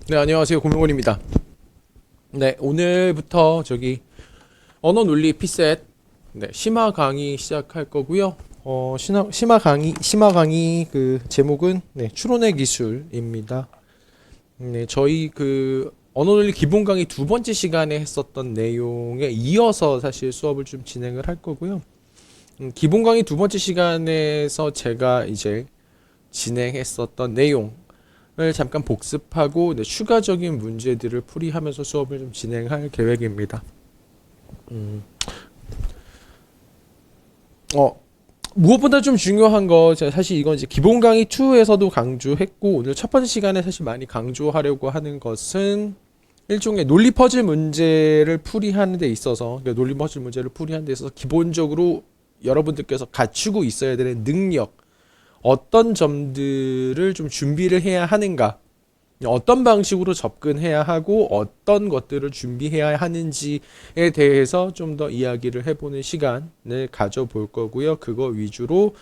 네, 안녕하세요. 고명원입니다. 네, 오늘부터 언어 논리 피셋 심화 강의 시작할 거고요. 심화 강의 그 제목은 추론의 기술입니다. 저희 언어 논리 기본 강의 두 번째 시간에 했었던 내용에 이어서 사실 수업을 좀 진행을 할 거고요. 기본 강의 두 번째 시간에서 제가 이제 진행했었던 내용 을 잠깐 복습하고 추가적인 문제들을 풀이하면서 수업을 좀 진행할 계획입니다. 음, 어, 무엇보다 좀 중요한 거, 제가 사실 이건 이제 기본 강의 2에서도 강조했고, 오늘 첫 번째 시간에 사실 많이 강조하려고 하는 것은 일종의 논리 퍼즐 문제를 풀이하는 데 있어서, 그러니까 논리 퍼즐 문제를 풀이하는 데 있어서 기본적으로 여러분들께서 갖추고 있어야 되는 능력, 어떤 점들을 좀 준비를 해야 하는가, 어떤 방식으로 접근해야 하고 어떤 것들을 준비해야 하는지에 대해서 좀 더 이야기를 해보는 시간을 가져볼 거고요. 그거 위주로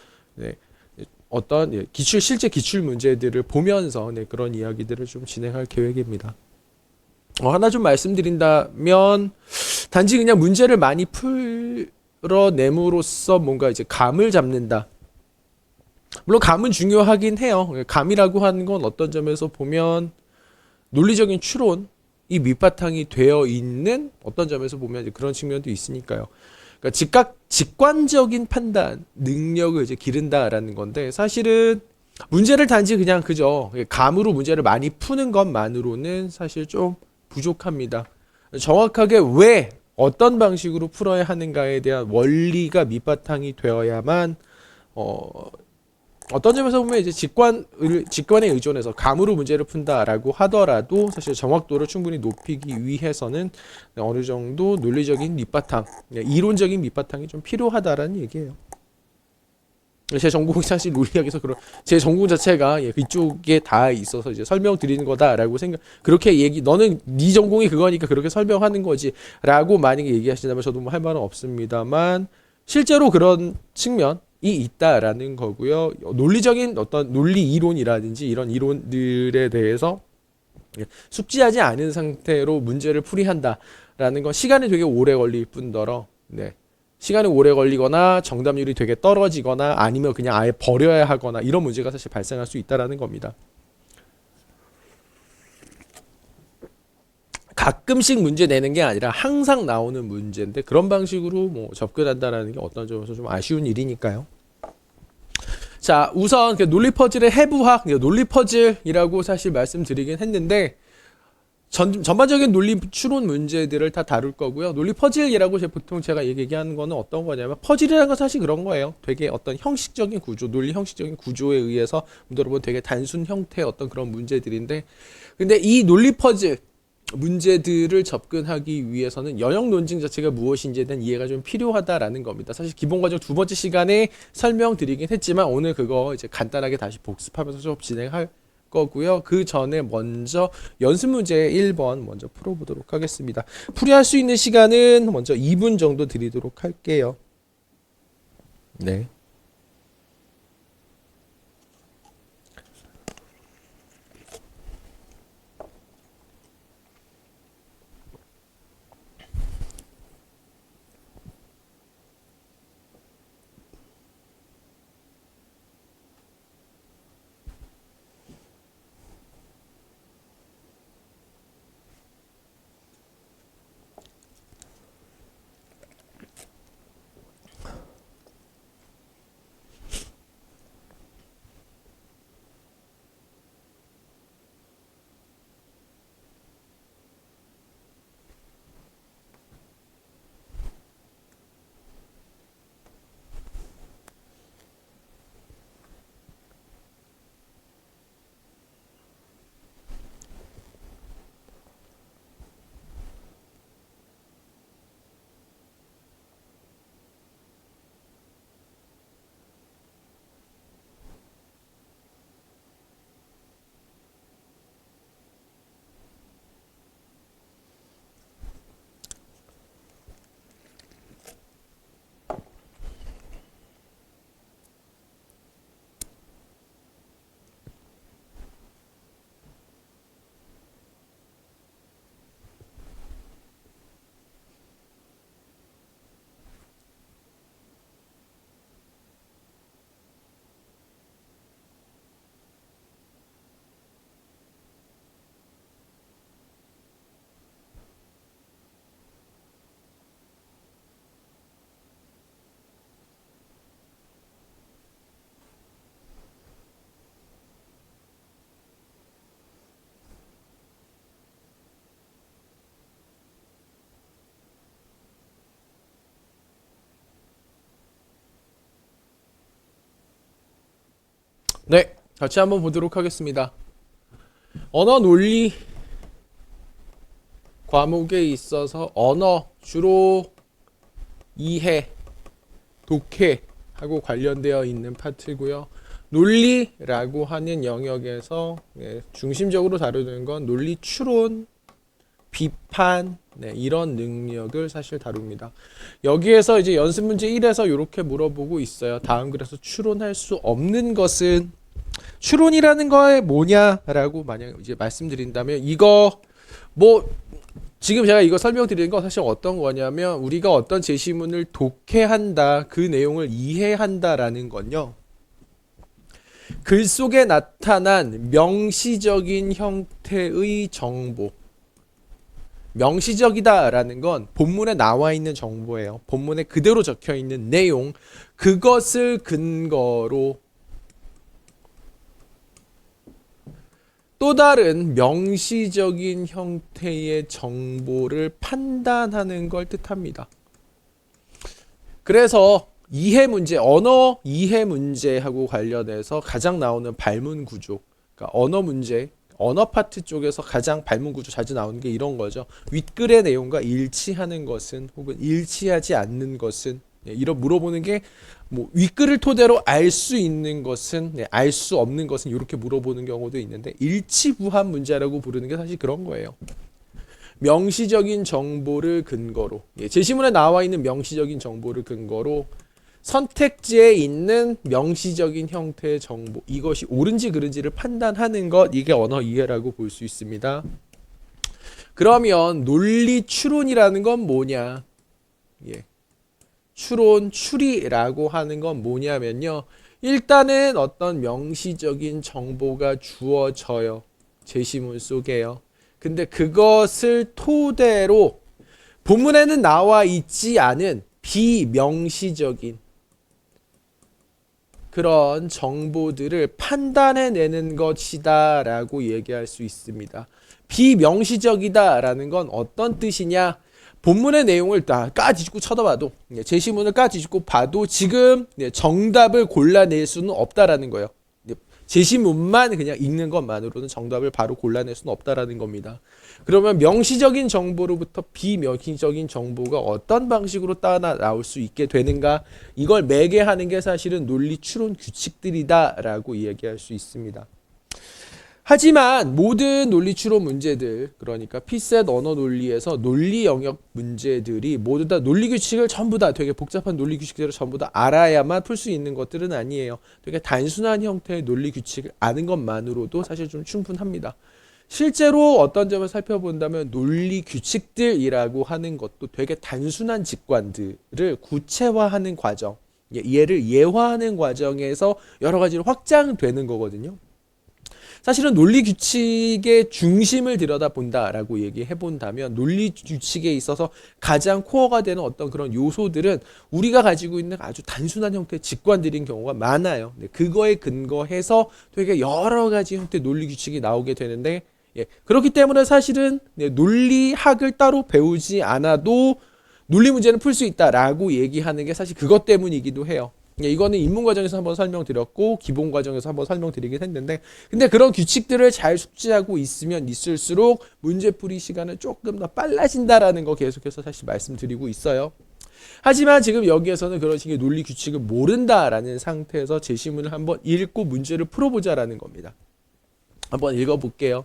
실제 기출 문제들을 보면서 그런 이야기들을 좀 진행할 계획입니다. 하나 좀 말씀드린다면 단지 그냥 문제를 많이 풀어냄으로써 뭔가 이제 감을 잡는다. 물론 감은 중요하긴 해요. 감이라고 하는 건 어떤 점에서 보면 논리적인 추론이 밑바탕이 되어 있는 어떤 점에서 보면 이제 그런 측면도 있으니까요. 그러니까 직관적인 판단 능력을 이제 기른다라는 건데 사실은 문제를 단지 그냥 그저 감으로 문제를 많이 푸는 것만으로는 사실 좀 부족합니다. 정확하게 왜 어떤 방식으로 풀어야 하는가에 대한 원리가 밑바탕이 되어야만 어, 어떤 점에서 보면 이제 직관에 의존해서 감으로 문제를 푼다라고 하더라도 사실 정확도를 충분히 높이기 위해서는 어느 정도 논리적인 밑바탕, 이론적인 밑바탕이 좀 필요하다라는 얘기예요. 제 전공이 사실 논리학에서 제 전공 자체가 그쪽에 다 있어서 이제 설명드리는 거다라고 그렇게 너는 네 전공이 그거니까 그렇게 설명하는 거지라고 만약에 얘기하신다면 저도 뭐 할 말은 없습니다만 실제로 그런 측면이 있다라는 거고요. 논리적인 어떤 논리 이론이라든지 이런 이론들에 대해서 숙지하지 않은 상태로 문제를 풀이한다라는 건 시간이 되게 오래 걸릴 뿐더러 시간이 오래 걸리거나 정답률이 되게 떨어지거나 아니면 그냥 아예 버려야 하거나 이런 문제가 사실 발생할 수 있다라는 겁니다. 가끔씩 문제 내는 게 아니라 항상 나오는 문제인데 그런 방식으로 뭐 접근한다라는 게 어떤 점에서 좀 아쉬운 일이니까요. 자, 우선 논리 퍼즐의 해부학, 논리 퍼즐이라고 사실 말씀드리긴 했는데 전반적인 논리 추론 문제들을 다 다룰 거고요. 논리 퍼즐이라고 보통 제가 얘기하는 거는 어떤 거냐면 퍼즐이라는 건 사실 그런 거예요. 되게 어떤 형식적인 구조, 논리 형식적인 구조에 의해서 여러분 되게 단순 형태의 어떤 그런 문제들인데 근데 이 논리 퍼즐 문제들을 접근하기 위해서는 영역 논증 자체가 무엇인지에 대한 이해가 좀 필요하다라는 겁니다. 사실 기본 과정 두 번째 시간에 설명드리긴 했지만 오늘 그거 이제 간단하게 다시 복습하면서 수업 진행할 거고요. 그 전에 먼저 연습 문제 1번 먼저 풀어보도록 하겠습니다. 풀이할 수 있는 시간은 먼저 2분 정도 드리도록 할게요. 네. 네, 같이 한번 보도록 하겠습니다. 언어 논리 과목에 있어서 언어 주로 이해, 독해하고 관련되어 있는 파트고요. 논리라고 하는 영역에서 중심적으로 다루는 건 논리 추론, 비판, 이런 능력을 사실 다룹니다. 여기에서 이제 연습 문제 1에서 이렇게 물어보고 있어요. 다음 글에서 추론할 수 없는 것은 추론이라는 거에 뭐냐라고 만약 이제 말씀드린다면 이거 뭐 지금 제가 이거 설명드리는 건 사실 어떤 거냐면 우리가 어떤 제시문을 독해한다, 그 내용을 이해한다라는 건요. 글 속에 나타난 명시적인 형태의 정보. 명시적이다라는 건 본문에 나와 있는 정보예요. 본문에 그대로 적혀 있는 내용, 그것을 근거로 또 다른 명시적인 형태의 정보를 판단하는 걸 뜻합니다. 그래서 이해 문제, 언어 이해 문제하고 관련해서 가장 나오는 발문 구조, 그러니까 언어 문제, 언어 파트 쪽에서 가장 발문 구조 자주 나오는 게 이런 거죠. 윗글의 내용과 일치하는 것은 혹은 일치하지 않는 것은, 이런 물어보는 게 뭐 윗글을 토대로 알 수 있는 것은, 알 수 없는 것은 이렇게 물어보는 경우도 있는데 일치부합 문제라고 부르는 게 사실 그런 거예요. 명시적인 정보를 근거로, 제시문에 나와 있는 명시적인 정보를 근거로 선택지에 있는 명시적인 형태의 정보, 이것이 옳은지 그른지를 판단하는 것, 이게 언어 이해라고 볼 수 있습니다. 그러면 논리 추론이라는 건 뭐냐? 추론, 추리라고 하는 건 뭐냐면요. 일단은 어떤 명시적인 정보가 주어져요. 제시문 속에요. 근데 그것을 토대로 본문에는 나와 있지 않은 비명시적인 그런 정보들을 판단해내는 것이다 라고 얘기할 수 있습니다. 비명시적이다 라는 건 어떤 뜻이냐? 본문의 내용을 다 까짓고 쳐다봐도, 제시문을 까짓고 봐도 지금 정답을 골라낼 수는 없다라는 거예요. 제시문만 그냥 읽는 것만으로는 정답을 바로 골라낼 수는 없다라는 겁니다. 그러면 명시적인 정보로부터 비명시적인 정보가 어떤 방식으로 따라 나올 수 있게 되는가? 이걸 매개하는 게 사실은 논리 추론 규칙들이다라고 이야기할 수 있습니다. 하지만 모든 논리 추론 문제들, 그러니까 피셋 언어 논리에서 논리 영역 문제들이 모두 다 논리 규칙을 전부 다 되게 복잡한 논리 규칙들을 전부 다 알아야만 풀 수 있는 것들은 아니에요. 되게 단순한 형태의 논리 규칙을 아는 것만으로도 사실 좀 충분합니다. 실제로 어떤 점을 살펴본다면 논리 규칙들이라고 하는 것도 되게 단순한 직관들을 구체화하는 과정, 얘를 예화하는 과정에서 여러 가지로 확장되는 거거든요. 사실은 논리 규칙의 중심을 들여다본다라고 얘기해 본다면 논리 규칙에 있어서 가장 코어가 되는 어떤 그런 요소들은 우리가 가지고 있는 아주 단순한 형태의 직관들인 경우가 많아요. 그거에 근거해서 되게 여러 가지 형태의 논리 규칙이 나오게 되는데, 그렇기 때문에 사실은 논리학을 따로 배우지 않아도 논리 문제는 풀 수 있다라고 얘기하는 게 사실 그것 때문이기도 해요. 이거는 입문 과정에서 한번 설명드렸고 기본 과정에서 한번 설명드리긴 했는데, 근데 그런 규칙들을 잘 숙지하고 있으면 있을수록 문제풀이 시간은 조금 더 빨라진다라는 거 계속해서 사실 말씀드리고 있어요. 하지만 지금 여기에서는 그런 식의 논리 규칙을 모른다라는 상태에서 제시문을 한번 읽고 문제를 풀어보자라는 겁니다. 한번 읽어볼게요.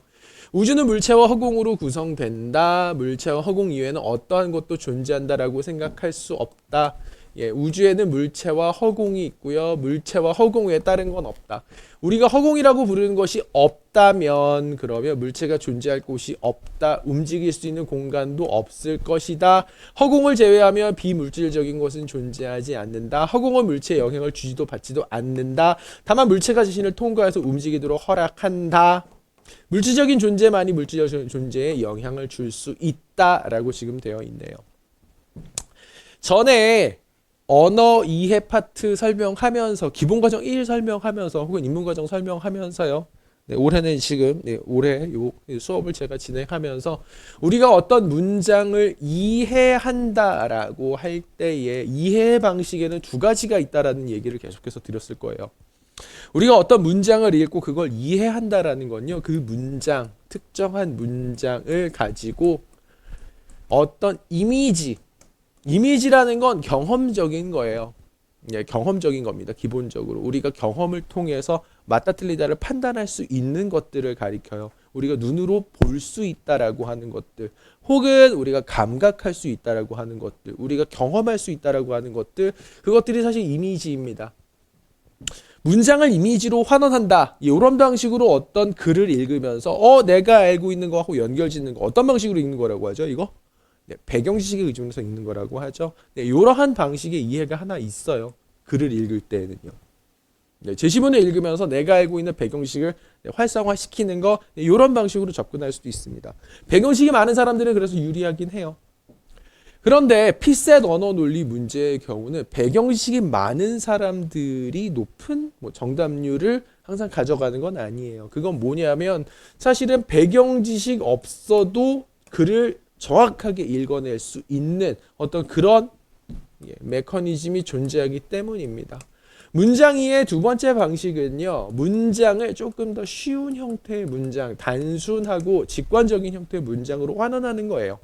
우주는 물체와 허공으로 구성된다. 물체와 허공 이외에는 어떠한 것도 존재한다라고 생각할 수 없다. 우주에는 물체와 허공이 있고요. 물체와 허공 외에 다른 건 없다. 우리가 허공이라고 부르는 것이 없다면 그러면 물체가 존재할 곳이 없다. 움직일 수 있는 공간도 없을 것이다. 허공을 제외하면 비물질적인 것은 존재하지 않는다. 허공은 물체의 영향을 주지도 받지도 않는다. 다만 물체가 자신을 통과해서 움직이도록 허락한다. 물질적인 존재만이 물질적인 존재에 영향을 줄 수 있다라고 지금 되어 있네요. 전에 언어 이해 파트 설명하면서 기본과정 1 설명하면서 혹은 입문과정 설명하면서요. 올해는 지금 올해 요 수업을 제가 진행하면서 우리가 어떤 문장을 이해한다라고 할 때의 이해 방식에는 두 가지가 있다라는 얘기를 계속해서 드렸을 거예요. 우리가 어떤 문장을 읽고 그걸 이해한다라는 건요, 그 문장, 특정한 문장을 가지고 어떤 이미지라는 건 경험적인 거예요. 예, 경험적인 겁니다. 기본적으로 우리가 경험을 통해서 맞다 틀리다를 판단할 수 있는 것들을 가리켜요. 우리가 눈으로 볼 수 있다라고 하는 것들, 혹은 우리가 감각할 수 있다라고 하는 것들, 우리가 경험할 수 있다라고 하는 것들, 그것들이 사실 이미지입니다. 문장을 이미지로 환원한다. 이런 방식으로 어떤 글을 읽으면서 내가 알고 있는 거하고 연결짓는 거, 어떤 방식으로 읽는 거라고 하죠? 이거? 네, 배경 지식을 의존해서 읽는 거라고 하죠. 네, 이러한 방식의 이해가 하나 있어요. 글을 읽을 때는요. 네, 제시문을 읽으면서 내가 알고 있는 배경 지식을 활성화시키는 거, 이런 방식으로 접근할 수도 있습니다. 배경 지식이 많은 사람들은 그래서 유리하긴 해요. 그런데 피셋 언어 논리 문제의 경우는 배경 지식이 많은 사람들이 높은 정답률을 항상 가져가는 건 아니에요. 그건 뭐냐면 사실은 배경 지식 없어도 글을 정확하게 읽어낼 수 있는 어떤 그런 메커니즘이 존재하기 때문입니다. 문장 이해의 두 번째 방식은요, 문장을 조금 더 쉬운 형태의 문장, 단순하고 직관적인 형태의 문장으로 환원하는 거예요.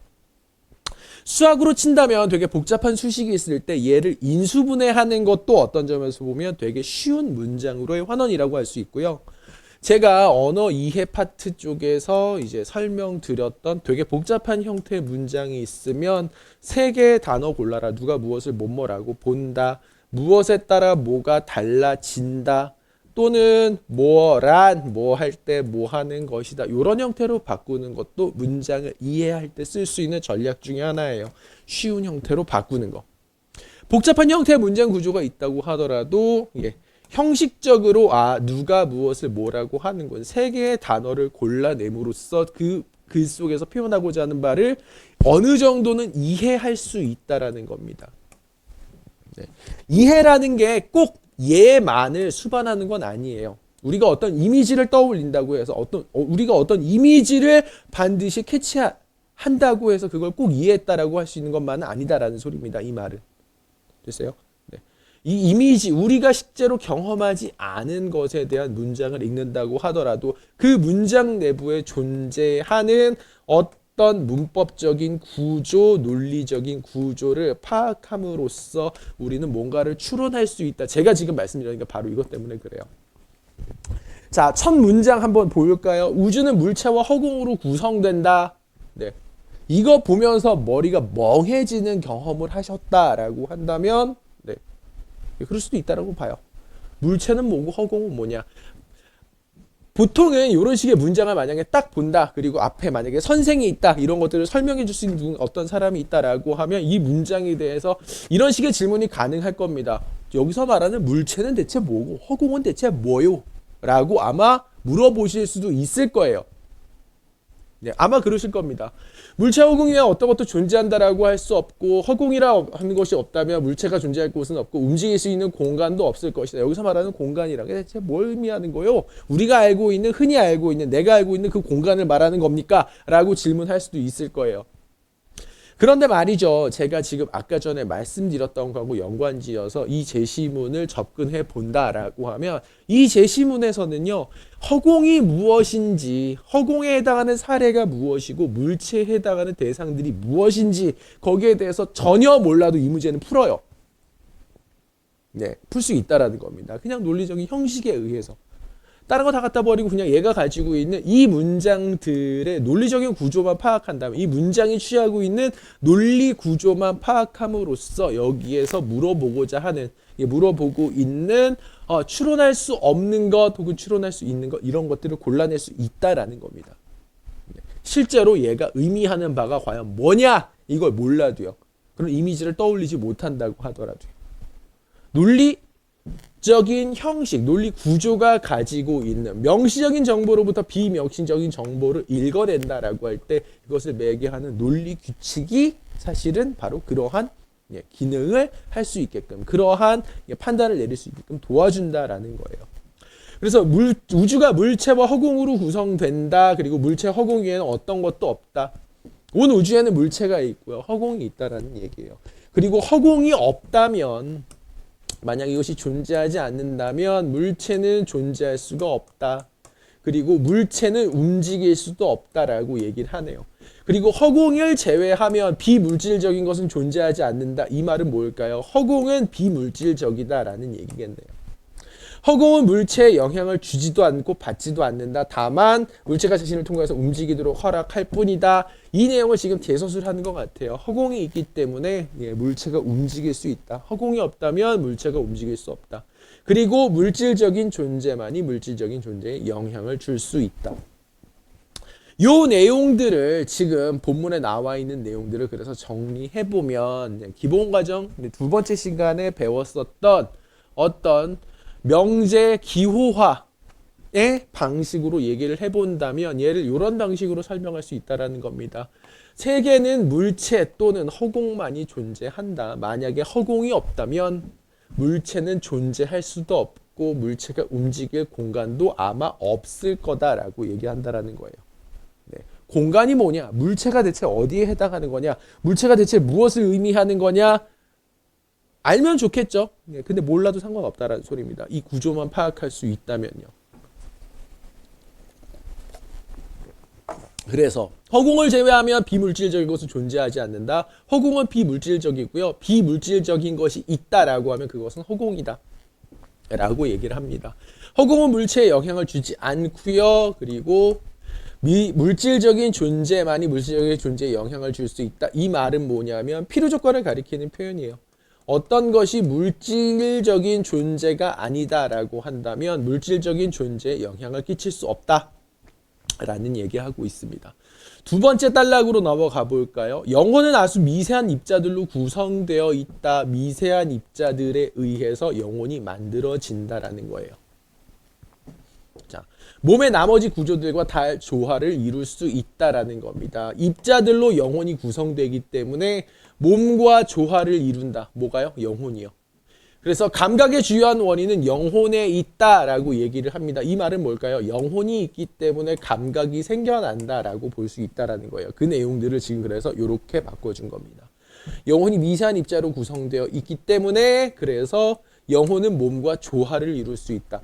수학으로 친다면 되게 복잡한 수식이 있을 때 얘를 인수분해하는 것도 어떤 점에서 보면 되게 쉬운 문장으로의 환원이라고 할 수 있고요. 제가 언어 이해 파트 쪽에서 이제 설명드렸던 되게 복잡한 형태의 문장이 있으면 세 개의 단어 골라라. 누가 무엇을 뭐뭐라고 본다. 무엇에 따라 뭐가 달라진다. 또는 뭐란 뭐 할 때 뭐 하는 것이다. 이런 형태로 바꾸는 것도 문장을 이해할 때 쓸 수 있는 전략 중에 하나예요. 쉬운 형태로 바꾸는 거. 복잡한 형태의 문장 구조가 있다고 하더라도 형식적으로 누가 무엇을 뭐라고 하는 건 세 개의 단어를 골라냄으로써 그 글 속에서 표현하고자 하는 바를 어느 정도는 이해할 수 있다라는 겁니다. 네. 이해라는 게 꼭 얘만을 수반하는 건 아니에요. 우리가 어떤 이미지를 떠올린다고 해서 우리가 어떤 이미지를 반드시 캐치한다고 해서 그걸 꼭 이해했다라고 할 수 있는 것만은 아니다라는 소리입니다. 이 말은. 됐어요? 네. 이 이미지, 우리가 실제로 경험하지 않은 것에 대한 문장을 읽는다고 하더라도 그 문장 내부에 존재하는 어떤 문법적인 구조, 논리적인 구조를 파악함으로써 우리는 뭔가를 추론할 수 있다. 제가 지금 말씀드리는 게 바로 이것 때문에 그래요. 자, 첫 문장 한번 볼까요? 우주는 물체와 허공으로 구성된다. 네. 이거 보면서 머리가 멍해지는 경험을 하셨다라고 한다면 그럴 수도 있다라고 봐요. 물체는 뭐고 허공은 뭐냐. 보통은 이런 식의 문장을 만약에 딱 본다. 그리고 앞에 만약에 선생이 있다. 이런 것들을 설명해 줄 수 있는 어떤 사람이 있다라고 하면 이 문장에 대해서 이런 식의 질문이 가능할 겁니다. 여기서 말하는 물체는 대체 뭐고 허공은 대체 뭐요? 라고 아마 물어보실 수도 있을 거예요. 네, 아마 그러실 겁니다. 물체 허공 위에 어떤 것도 존재한다라고 할 수 없고 허공이라 하는 것이 없다면 물체가 존재할 곳은 없고 움직일 수 있는 공간도 없을 것이다. 여기서 말하는 공간이라는 게 대체 뭘 의미하는 거요? 우리가 알고 있는, 흔히 알고 있는, 내가 알고 있는 그 공간을 말하는 겁니까? 라고 질문할 수도 있을 거예요. 그런데 말이죠. 제가 지금 아까 전에 말씀드렸던 거하고 연관지어서 이 제시문을 접근해 본다라고 하면 이 제시문에서는요. 허공이 무엇인지, 허공에 해당하는 사례가 무엇이고 물체에 해당하는 대상들이 무엇인지 거기에 대해서 전혀 몰라도 이 문제는 풀어요. 네, 풀 수 있다라는 겁니다. 그냥 논리적인 형식에 의해서. 다른 거 다 갖다 버리고 그냥 얘가 가지고 있는 이 문장들의 논리적인 구조만 파악한다면 이 문장이 취하고 있는 논리 구조만 파악함으로써 여기에서 물어보고자 하는 물어보고 있는 추론할 수 없는 것 혹은 추론할 수 있는 것 이런 것들을 골라낼 수 있다라는 겁니다. 실제로 얘가 의미하는 바가 과연 뭐냐 이걸 몰라도요. 그런 이미지를 떠올리지 못한다고 하더라도요. 논리적인 형식, 논리 구조가 가지고 있는 명시적인 정보로부터 비명시적인 정보를 읽어낸다라고 할 때 이것을 매개하는 논리 규칙이 사실은 바로 그러한 기능을 할 수 있게끔 그러한 판단을 내릴 수 있게끔 도와준다라는 거예요. 그래서 우주가 물체와 허공으로 구성된다. 그리고 물체 허공 위에는 어떤 것도 없다. 온 우주에는 물체가 있고요. 허공이 있다라는 얘기예요. 그리고 허공이 없다면 만약 이것이 존재하지 않는다면 물체는 존재할 수가 없다. 그리고 물체는 움직일 수도 없다라고 얘기를 하네요. 그리고 허공을 제외하면 비물질적인 것은 존재하지 않는다. 이 말은 뭘까요? 허공은 비물질적이다라는 얘기겠네요. 허공은 물체에 영향을 주지도 않고 받지도 않는다. 다만 물체가 자신을 통해서 움직이도록 허락할 뿐이다. 이 내용을 지금 대서술하는 것 같아요. 허공이 있기 때문에 물체가 움직일 수 있다. 허공이 없다면 물체가 움직일 수 없다. 그리고 물질적인 존재만이 물질적인 존재에 영향을 줄 수 있다. 요 내용들을 지금 본문에 나와 있는 내용들을 그래서 정리해보면 기본 과정 두 번째 시간에 배웠었던 어떤 명제 기호화의 방식으로 얘기를 해본다면 얘를 이런 방식으로 설명할 수 있다는 겁니다. 세계는 물체 또는 허공만이 존재한다. 만약에 허공이 없다면 물체는 존재할 수도 없고 물체가 움직일 공간도 아마 없을 거다라고 얘기한다라는 거예요. 네. 공간이 뭐냐? 물체가 대체 어디에 해당하는 거냐? 물체가 대체 무엇을 의미하는 거냐? 알면 좋겠죠. 네, 근데 몰라도 상관없다라는 소리입니다. 이 구조만 파악할 수 있다면요. 그래서 허공을 제외하면 비물질적인 것은 존재하지 않는다. 허공은 비물질적이고요. 비물질적인 것이 있다라고 하면 그것은 허공이다. 라고 얘기를 합니다. 허공은 물체에 영향을 주지 않고요. 그리고 물질적인 존재만이 물질적인 존재에 영향을 줄 수 있다. 이 말은 뭐냐면 필요 조건을 가리키는 표현이에요. 어떤 것이 물질적인 존재가 아니다라고 한다면 물질적인 존재에 영향을 끼칠 수 없다라는 얘기하고 있습니다. 두 번째 단락으로 넘어가 볼까요? 영혼은 아주 미세한 입자들로 구성되어 있다. 미세한 입자들에 의해서 영혼이 만들어진다라는 거예요. 자, 몸의 나머지 구조들과 다 조화를 이룰 수 있다라는 겁니다. 입자들로 영혼이 구성되기 때문에 몸과 조화를 이룬다. 뭐가요? 영혼이요. 그래서 감각의 주요한 원인은 영혼에 있다라고 얘기를 합니다. 이 말은 뭘까요? 영혼이 있기 때문에 감각이 생겨난다라고 볼 수 있다라는 거예요. 그 내용들을 지금 그래서 이렇게 바꿔준 겁니다. 영혼이 미세한 입자로 구성되어 있기 때문에 그래서 영혼은 몸과 조화를 이룰 수 있다.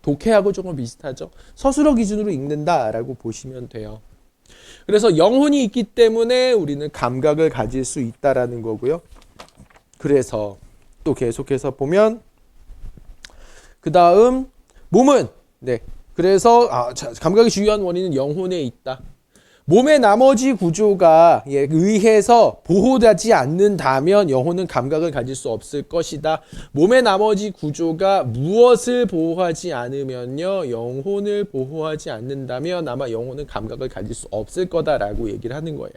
독해하고 조금 비슷하죠. 서술어 기준으로 읽는다라고 보시면 돼요. 그래서 영혼이 있기 때문에 우리는 감각을 가질 수 있다라는 거고요. 그래서 또 계속해서 보면 그 다음 몸은 그래서 감각의 주요한 원인은 영혼에 있다. 몸의 나머지 구조가 의해서 보호되지 않는다면 영혼은 감각을 가질 수 없을 것이다. 몸의 나머지 구조가 무엇을 보호하지 않으면요, 영혼을 보호하지 않는다면 아마 영혼은 감각을 가질 수 없을 거다라고 얘기를 하는 거예요.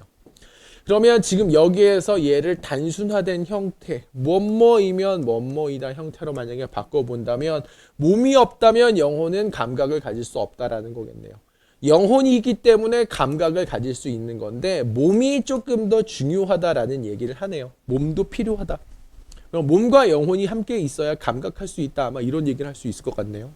그러면 지금 여기에서 얘를 단순화된 형태, 뭐뭐이면 뭐뭐이다 형태로 만약에 바꿔본다면 몸이 없다면 영혼은 감각을 가질 수 없다라는 거겠네요. 영혼이 있기 때문에 감각을 가질 수 있는 건데 몸이 조금 더 중요하다라는 얘기를 하네요. 몸도 필요하다. 그럼 몸과 영혼이 함께 있어야 감각할 수 있다. 아마 이런 얘기를 할 수 있을 것 같네요.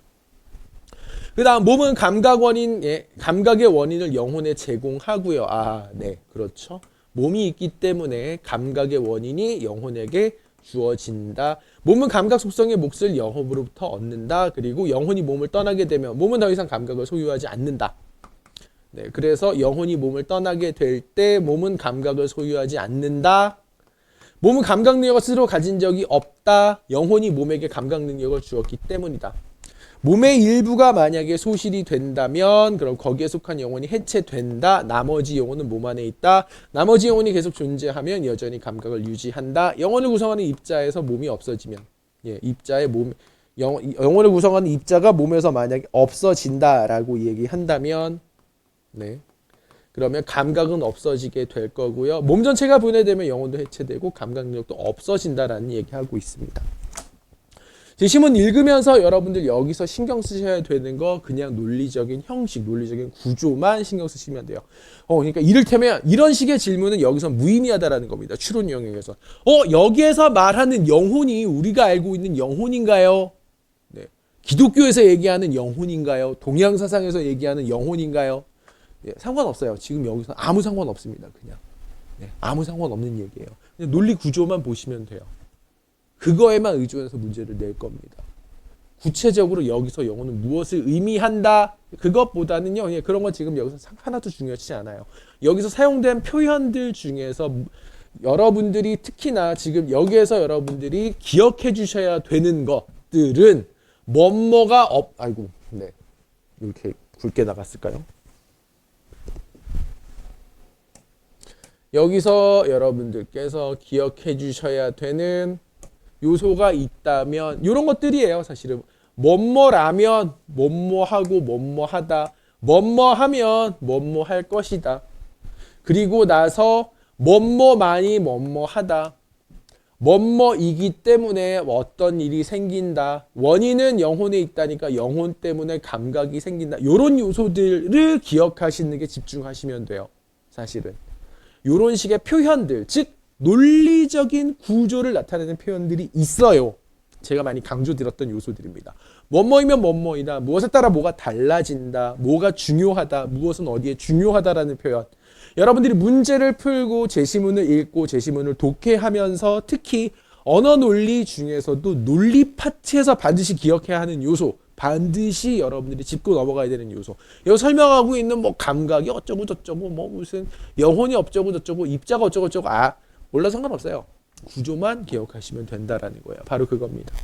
그 다음 몸은 감각의 원인을 영혼에 제공하고요. 네, 그렇죠. 몸이 있기 때문에 감각의 원인이 영혼에게 주어진다. 몸은 감각 속성의 몫을 영혼으로부터 얻는다. 그리고 영혼이 몸을 떠나게 되면 몸은 더 이상 감각을 소유하지 않는다. 네, 그래서 영혼이 몸을 떠나게 될 때 몸은 감각을 소유하지 않는다. 몸은 감각 능력을 스스로 가진 적이 없다. 영혼이 몸에게 감각 능력을 주었기 때문이다. 몸의 일부가 만약에 소실이 된다면 그럼 거기에 속한 영혼이 해체된다. 나머지 영혼은 몸 안에 있다. 나머지 영혼이 계속 존재하면 여전히 감각을 유지한다. 영혼을 구성하는 입자에서 몸이 없어지면 영혼을 구성하는 입자가 몸에서 만약에 없어진다라고 얘기한다면 그러면 감각은 없어지게 될 거고요. 몸 전체가 분해되면 영혼도 해체되고 감각 능력도 없어진다라는 얘기하고 있습니다. 시문 읽으면서 여러분들 여기서 신경 쓰셔야 되는 거 그냥 논리적인 형식, 논리적인 구조만 신경 쓰시면 돼요. 그러니까 이를테면 이런 식의 질문은 여기서 무의미하다라는 겁니다. 추론 영역에서. 여기에서 말하는 영혼이 우리가 알고 있는 영혼인가요? 기독교에서 얘기하는 영혼인가요? 동양 사상에서 얘기하는 영혼인가요? 상관없어요. 지금 여기서 아무 상관없습니다. 그냥 아무 상관없는 얘기예요. 그냥 논리 구조만 보시면 돼요. 그거에만 의존해서 문제를 낼 겁니다. 구체적으로 여기서 영어는 무엇을 의미한다? 그것보다는요, 예, 그런 건 지금 여기서 하나도 중요하지 않아요. 여기서 사용된 표현들 중에서 여러분들이 특히나 지금 여기에서 여러분들이 기억해 주셔야 되는 것들은 뭐뭐가 아이고, 네. 이렇게 굵게 나갔을까요? 여기서 여러분들께서 기억해 주셔야 되는 요소가 있다면 이런 것들이에요. 사실은 뭐뭐라면 뭐뭐하고 뭐뭐하다, 뭐뭐하면 뭐뭐할 것이다. 그리고 나서 뭐뭐만이 뭐뭐하다, 뭐뭐이기 때문에 어떤 일이 생긴다, 원인은 영혼에 있다니까 영혼 때문에 감각이 생긴다. 이런 요소들을 기억하시는 게 집중하시면 돼요. 사실은 이런 식의 표현들, 즉 논리적인 구조를 나타내는 표현들이 있어요. 제가 많이 강조드렸던 요소들입니다. 뭐뭐이면 뭐뭐이다, 무엇에 따라 뭐가 달라진다, 뭐가 중요하다, 무엇은 어디에 중요하다라는 표현. 여러분들이 문제를 풀고 제시문을 읽고 제시문을 독해하면서 특히 언어 논리 중에서도 논리 파트에서 반드시 기억해야 하는 요소, 반드시 여러분들이 짚고 넘어가야 되는 요소. 여기 설명하고 있는 뭐 감각이 어쩌고 저쩌고, 뭐 무슨 영혼이 어쩌고 저쩌고, 입자가 어쩌고 저쩌고, 몰라 상관없어요. 구조만 기억하시면 된다라는 거예요. 바로 그겁니다.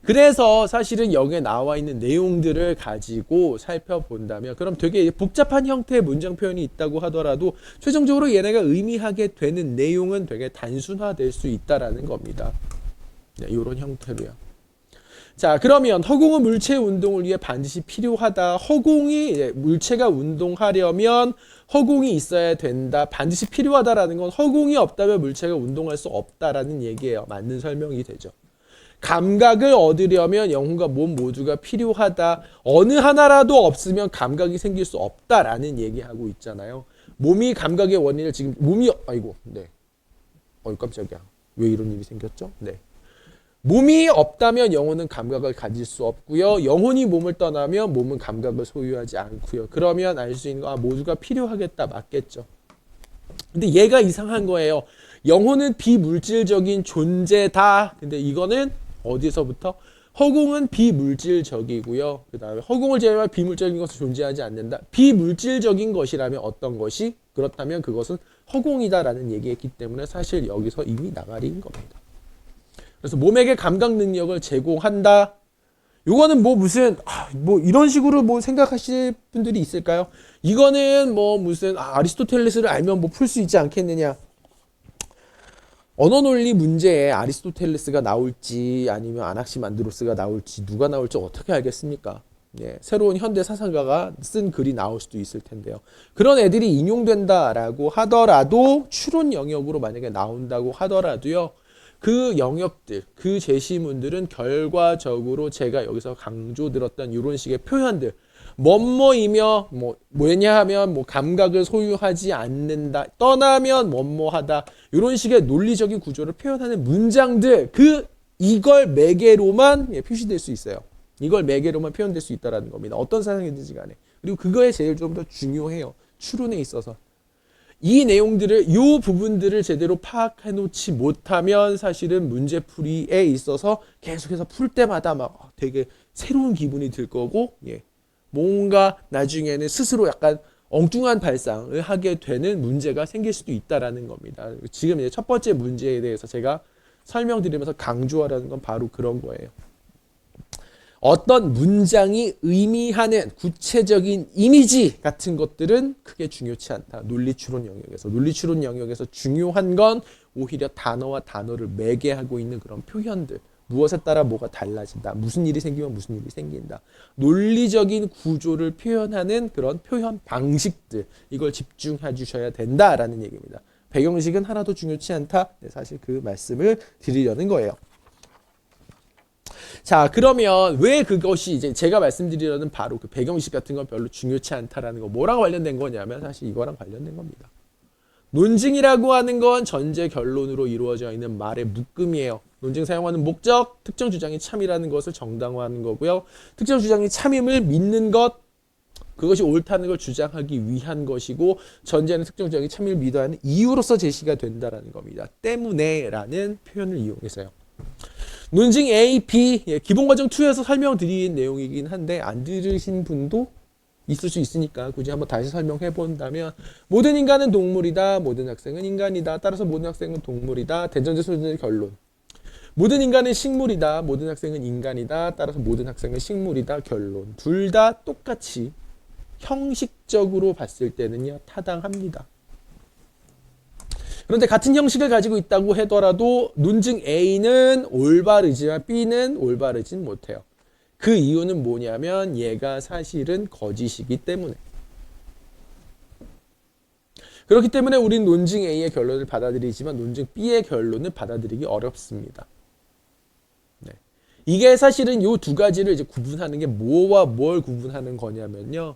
그래서 사실은 여기에 나와 있는 내용들을 가지고 살펴본다면, 그럼 되게 복잡한 형태의 문장 표현이 있다고 하더라도 최종적으로 얘네가 의미하게 되는 내용은 되게 단순화될 수 있다라는 겁니다. 네, 이런 형태로요. 자, 그러면 허공은 물체 운동을 위해 반드시 필요하다. 허공이, 물체가 운동하려면 허공이 있어야 된다. 반드시 필요하다라는 건 허공이 없다면 물체가 운동할 수 없다라는 얘기예요. 맞는 설명이 되죠. 감각을 얻으려면 영혼과 몸 모두가 필요하다. 어느 하나라도 없으면 감각이 생길 수 없다라는 얘기하고 있잖아요. 몸이 감각의 원인을 지금 아이고, 네. 깜짝이야. 왜 이런 일이 생겼죠? 네. 몸이 없다면 영혼은 감각을 가질 수 없고요. 영혼이 몸을 떠나면 몸은 감각을 소유하지 않고요. 그러면 알 수 있는 거, 모두가 필요하겠다. 맞겠죠. 근데 얘가 이상한 거예요. 영혼은 비물질적인 존재다. 근데 이거는 어디서부터? 허공은 비물질적이고요. 그 다음에 허공을 제외한 비물질적인 것은 존재하지 않는다. 비물질적인 것이라면 어떤 것이? 그렇다면 그것은 허공이다라는 얘기했기 때문에 사실 여기서 이미 나가리인 겁니다. 그래서 몸에게 감각 능력을 제공한다. 요거는 뭐 무슨 뭐 이런 식으로 뭐 생각하실 분들이 있을까요? 이거는 뭐 무슨 아리스토텔레스를 알면 뭐 풀 수 있지 않겠느냐. 언어 논리 문제에 아리스토텔레스가 나올지 아니면 아낙시만드로스가 나올지 누가 나올지 어떻게 알겠습니까? 예, 새로운 현대 사상가가 쓴 글이 나올 수도 있을 텐데요. 그런 애들이 인용된다라고 하더라도 추론 영역으로 만약에 나온다고 하더라도요. 그 영역들, 그 제시문들은 결과적으로 제가 여기서 강조드렸던 이런 식의 표현들, 뭐뭐이며 뭐냐 하면 뭐 감각을 소유하지 않는다, 떠나면 뭐뭐하다, 이런 식의 논리적인 구조를 표현하는 문장들, 이걸 매개로만 표시될 수 있어요. 이걸 매개로만 표현될 수 있다라는 겁니다. 어떤 사상이든지 간에. 그리고 그거에 제일 좀 더 중요해요. 추론에 있어서. 이 내용들을, 이 부분들을 제대로 파악해 놓지 못하면 사실은 문제풀이에 있어서 계속해서 풀 때마다 막 되게 새로운 기분이 들 거고, 예. 뭔가 나중에는 스스로 약간 엉뚱한 발상을 하게 되는 문제가 생길 수도 있다라는 겁니다. 지금 이제 첫 번째 문제에 대해서 제가 설명드리면서 강조하라는 건 바로 그런 거예요. 어떤 문장이 의미하는 구체적인 이미지 같은 것들은 크게 중요치 않다. 논리추론 영역에서. 논리추론 영역에서 중요한 건 오히려 단어와 단어를 매개하고 있는 그런 표현들. 무엇에 따라 뭐가 달라진다. 무슨 일이 생기면 무슨 일이 생긴다. 논리적인 구조를 표현하는 그런 표현 방식들. 이걸 집중해 주셔야 된다라는 얘기입니다. 배경식은 하나도 중요치 않다. 네, 사실 그 말씀을 드리려는 거예요. 자, 그러면 왜 그것이 이제 제가 말씀드리려는 바로 그 배경식 같은 건 별로 중요치 않다라는 거, 뭐랑 관련된 거냐면 사실 이거랑 관련된 겁니다. 논증이라고 하는 건 전제 결론으로 이루어져 있는 말의 묶음이에요. 논증 사용하는 목적, 특정 주장이 참이라는 것을 정당화하는 거고요. 특정 주장이 참임을 믿는 것, 그것이 옳다는 걸 주장하기 위한 것이고, 전제는 특정 주장이 참임을 믿어야 하는 이유로서 제시가 된다라는 겁니다. 때문에라는 표현을 이용해서요. 논증 A, B 기본과정 2에서 설명드린 내용이긴 한데 안 들으신 분도 있을 수 있으니까 굳이 한번 다시 설명해 본다면 모든 인간은 동물이다. 모든 학생은 인간이다. 따라서 모든 학생은 동물이다. 대전제 소전제 결론. 모든 인간은 식물이다. 모든 학생은 인간이다. 따라서 모든 학생은 식물이다. 결론. 둘 다 똑같이 형식적으로 봤을 때는요 타당합니다. 그런데 같은 형식을 가지고 있다고 하더라도 논증 A는 올바르지만 B는 올바르진 못해요. 그 이유는 뭐냐면 얘가 사실은 거짓이기 때문에. 그렇기 때문에 우린 논증 A의 결론을 받아들이지만 논증 B의 결론을 받아들이기 어렵습니다. 네. 이게 사실은 이 두 가지를 이제 구분하는 게 뭐와 뭘 구분하는 거냐면요.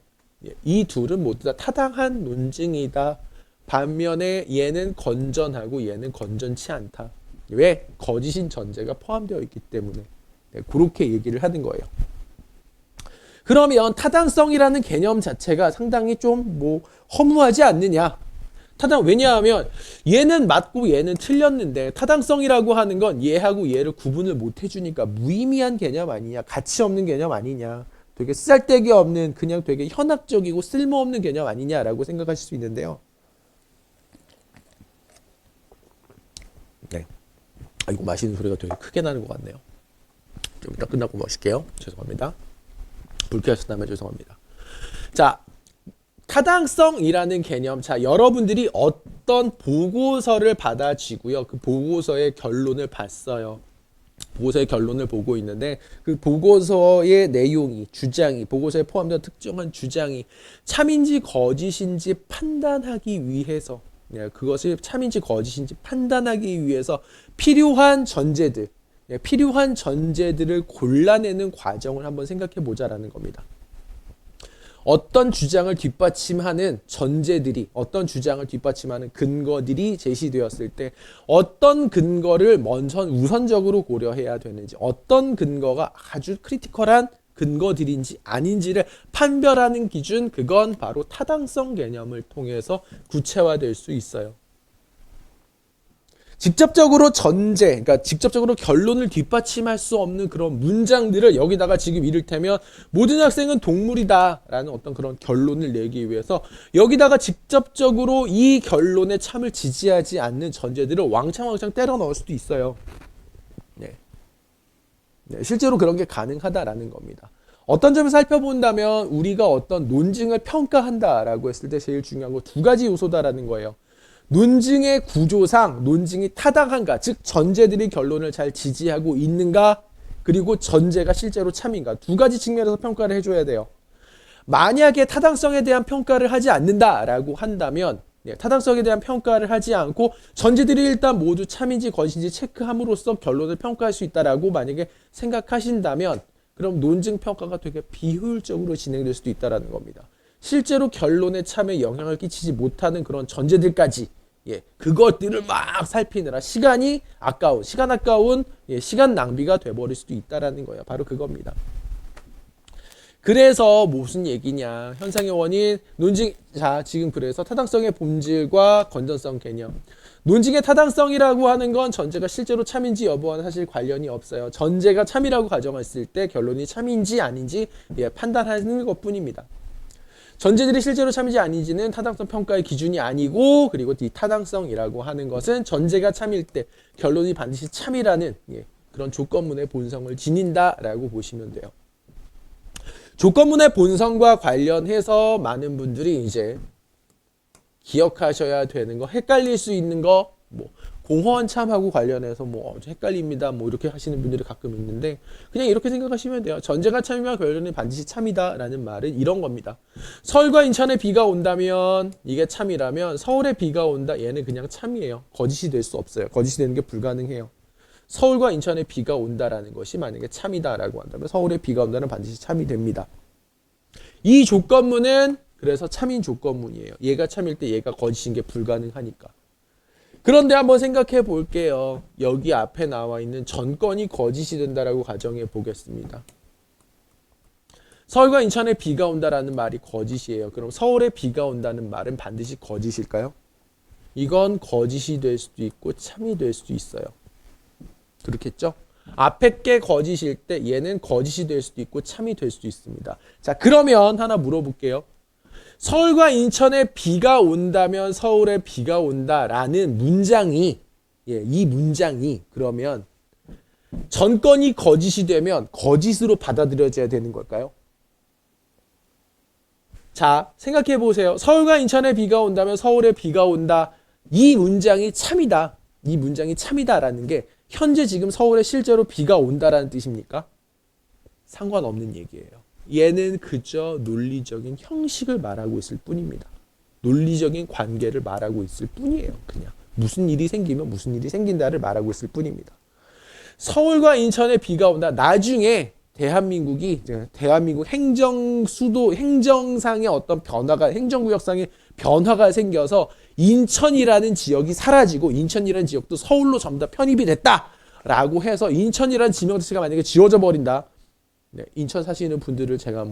이 둘은 모두 다 타당한 논증이다. 반면에 얘는 건전하고 얘는 건전치 않다. 왜? 거짓인 전제가 포함되어 있기 때문에. 네, 그렇게 얘기를 하는 거예요. 그러면 타당성이라는 개념 자체가 상당히 좀 허무하지 않느냐? 왜냐하면 얘는 맞고 얘는 틀렸는데 타당성이라고 하는 건 얘하고 얘를 구분을 못 해주니까 무의미한 개념 아니냐? 가치 없는 개념 아니냐? 되게 쓸데기 없는 그냥 되게 현학적이고 쓸모없는 개념 아니냐라고 생각하실 수 있는데요. 네. 이거 마시는 소리가 되게 크게 나는 것 같네요. 좀 이따 끝나고 마실게요. 죄송합니다. 불쾌하셨다면 죄송합니다. 자, 타당성이라는 개념. 자, 여러분들이 어떤 보고서를 받아쥐고요. 그 보고서의 결론을 봤어요. 보고서의 결론을 보고 있는데 그 보고서의 내용이, 주장이, 보고서에 포함된 특정한 주장이 참인지 거짓인지 판단하기 위해서 그것이 참인지 거짓인지 판단하기 위해서 필요한 전제들, 필요한 전제들을 골라내는 과정을 한번 생각해 보자라는 겁니다. 어떤 주장을 뒷받침하는 전제들이, 어떤 주장을 뒷받침하는 근거들이 제시되었을 때 어떤 근거를 우선적으로 고려해야 되는지, 어떤 근거가 아주 크리티컬한 근거들인지 아닌지를 판별하는 기준, 그건 바로 타당성 개념을 통해서 구체화될 수 있어요. 직접적으로 그러니까 직접적으로 결론을 뒷받침할 수 없는 그런 문장들을 여기다가 지금 이를테면 모든 학생은 동물이다라는 어떤 그런 결론을 내기 위해서 여기다가 직접적으로 이 결론에 참을 지지하지 않는 전제들을 왕창 때려 넣을 수도 있어요. 네. 실제로 그런 게 가능하다라는 겁니다. 어떤 점을 살펴본다면 우리가 어떤 논증을 평가한다라고 했을 때 제일 중요한 거 두 가지 요소다라는 거예요. 논증의 구조상 논증이 타당한가, 즉 전제들이 결론을 잘 지지하고 있는가, 그리고 전제가 실제로 참인가, 두 가지 측면에서 평가를 해줘야 돼요. 만약에 타당성에 대한 평가를 하지 않는다라고 한다면, 타당성에 대한 평가를 하지 않고 전제들이 일단 모두 참인지 거짓인지 체크함으로써 결론을 평가할 수 있다라고 만약에 생각하신다면, 그럼 논증 평가가 되게 비효율적으로 진행될 수도 있다라는 겁니다. 실제로 결론의 참에 영향을 끼치지 못하는 그런 전제들까지 그것들을 막 살피느라 시간 아까운 시간 낭비가 돼버릴 수도 있다라는 거예요. 바로 그겁니다. 그래서 무슨 얘기냐? 현상의 원인, 논증. 자, 지금 그래서 타당성의 본질과 건전성 개념. 논증의 타당성이라고 하는 건 전제가 실제로 참인지 여부와는 사실 관련이 없어요. 전제가 참이라고 가정했을 때 결론이 참인지 아닌지 판단하는 것뿐입니다. 전제들이 실제로 참인지 아닌지는 타당성 평가의 기준이 아니고, 그리고 이 타당성이라고 하는 것은 전제가 참일 때 결론이 반드시 참이라는 그런 조건문의 본성을 지닌다라고 보시면 돼요. 조건문의 본성과 관련해서 많은 분들이 이제 기억하셔야 되는 거, 헷갈릴 수 있는 거, 공허한 참하고 관련해서 헷갈립니다. 이렇게 하시는 분들이 가끔 있는데, 그냥 이렇게 생각하시면 돼요. 전제가 참이면 결론이 반드시 참이다라는 말은 이런 겁니다. 서울과 인천에 비가 온다면 이게 참이라면 서울에 비가 온다, 얘는 그냥 참이에요. 거짓이 될 수 없어요. 거짓이 되는 게 불가능해요. 서울과 인천에 비가 온다라는 것이 만약에 참이다라고 한다면 서울에 비가 온다는 반드시 참이 됩니다. 이 조건문은 그래서 참인 조건문이에요. 얘가 참일 때 얘가 거짓인 게 불가능하니까. 그런데 한번 생각해 볼게요. 여기 앞에 나와 있는 전건이 거짓이 된다라고 가정해 보겠습니다. 서울과 인천에 비가 온다라는 말이 거짓이에요. 그럼 서울에 비가 온다는 말은 반드시 거짓일까요? 이건 거짓이 될 수도 있고 참이 될 수도 있어요. 그렇겠죠? 앞에 게 거짓일 때 얘는 거짓이 될 수도 있고 참이 될 수도 있습니다. 자, 그러면 하나 물어볼게요. 서울과 인천에 비가 온다면 서울에 비가 온다라는 문장이 이 문장이 그러면 전건이 거짓이 되면 거짓으로 받아들여져야 되는 걸까요? 자, 생각해 보세요. 서울과 인천에 비가 온다면 서울에 비가 온다. 이 문장이 참이다. 이 문장이 참이다라는 게 현재 지금 서울에 실제로 비가 온다라는 뜻입니까? 상관없는 얘기예요. 얘는 그저 논리적인 형식을 말하고 있을 뿐입니다. 논리적인 관계를 말하고 있을 뿐이에요. 그냥 무슨 일이 생기면 무슨 일이 생긴다를 말하고 있을 뿐입니다. 서울과 인천에 비가 온다. 나중에 대한민국 행정상의 어떤 변화가, 행정구역상의 변화가 생겨서 인천이라는 지역이 사라지고 인천이라는 지역도 서울로 전부 다 편입이 됐다라고 해서 인천이라는 지명 자체가 만약에 지워져 버린다. 네, 인천 사시는 분들을 제가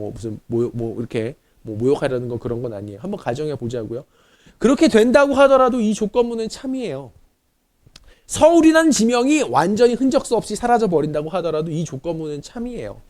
이렇게 모욕하려는 거 그런 건 아니에요. 한번 가정해 보자고요. 그렇게 된다고 하더라도 이 조건문은 참이에요. 서울이라는 지명이 완전히 흔적수 없이 사라져 버린다고 하더라도 이 조건문은 참이에요.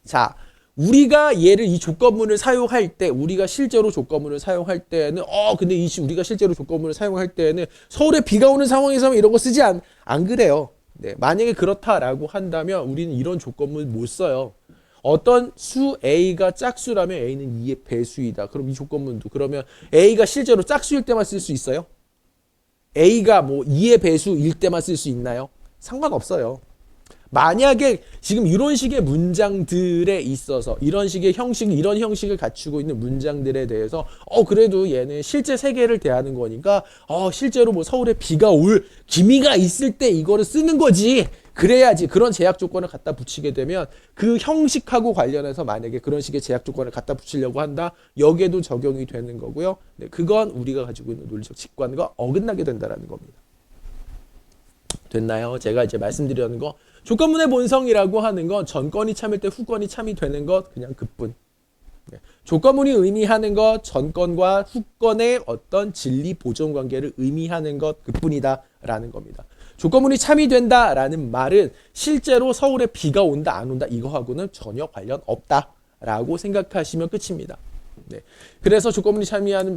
자, 우리가 얘를 이 조건문을 사용할 때, 우리가 실제로 조건문을 사용할 때는 근데 우리가 실제로 조건문을 사용할 때는 서울에 비가 오는 상황에서는 이런 거 쓰지 안 그래요. 네, 만약에 그렇다라고 한다면 우리는 이런 조건문 못 써요. 어떤 수 A가 짝수라면 A는 2의 배수이다. 그럼 이 조건문도 그러면 A가 실제로 짝수일 때만 쓸 수 있어요? A가 2의 배수일 때만 쓸 수 있나요? 상관없어요. 만약에 지금 이런 식의 문장들에 있어서 이런 형식을 갖추고 있는 문장들에 대해서 그래도 얘는 실제 세계를 대하는 거니까 실제로 서울에 비가 올 기미가 있을 때 이거를 쓰는 거지. 그래야지. 그런 제약 조건을 갖다 붙이게 되면 그 형식하고 관련해서 만약에 그런 식의 제약 조건을 갖다 붙이려고 한다. 여기에도 적용이 되는 거고요. 네, 그건 우리가 가지고 있는 논리적 직관과 어긋나게 된다라는 겁니다. 됐나요? 제가 이제 말씀드리는 거 조건문의 본성이라고 하는 건 전건이 참일 때 후건이 참이 되는 것 그냥 그뿐. 네. 조건문이 의미하는 것 전건과 후건의 어떤 진리 보존 관계를 의미하는 것 그뿐이다라는 겁니다. 조건문이 참이 된다라는 말은 실제로 서울에 비가 온다 안 온다 이거하고는 전혀 관련 없다라고 생각하시면 끝입니다. 네. 그래서 조건문이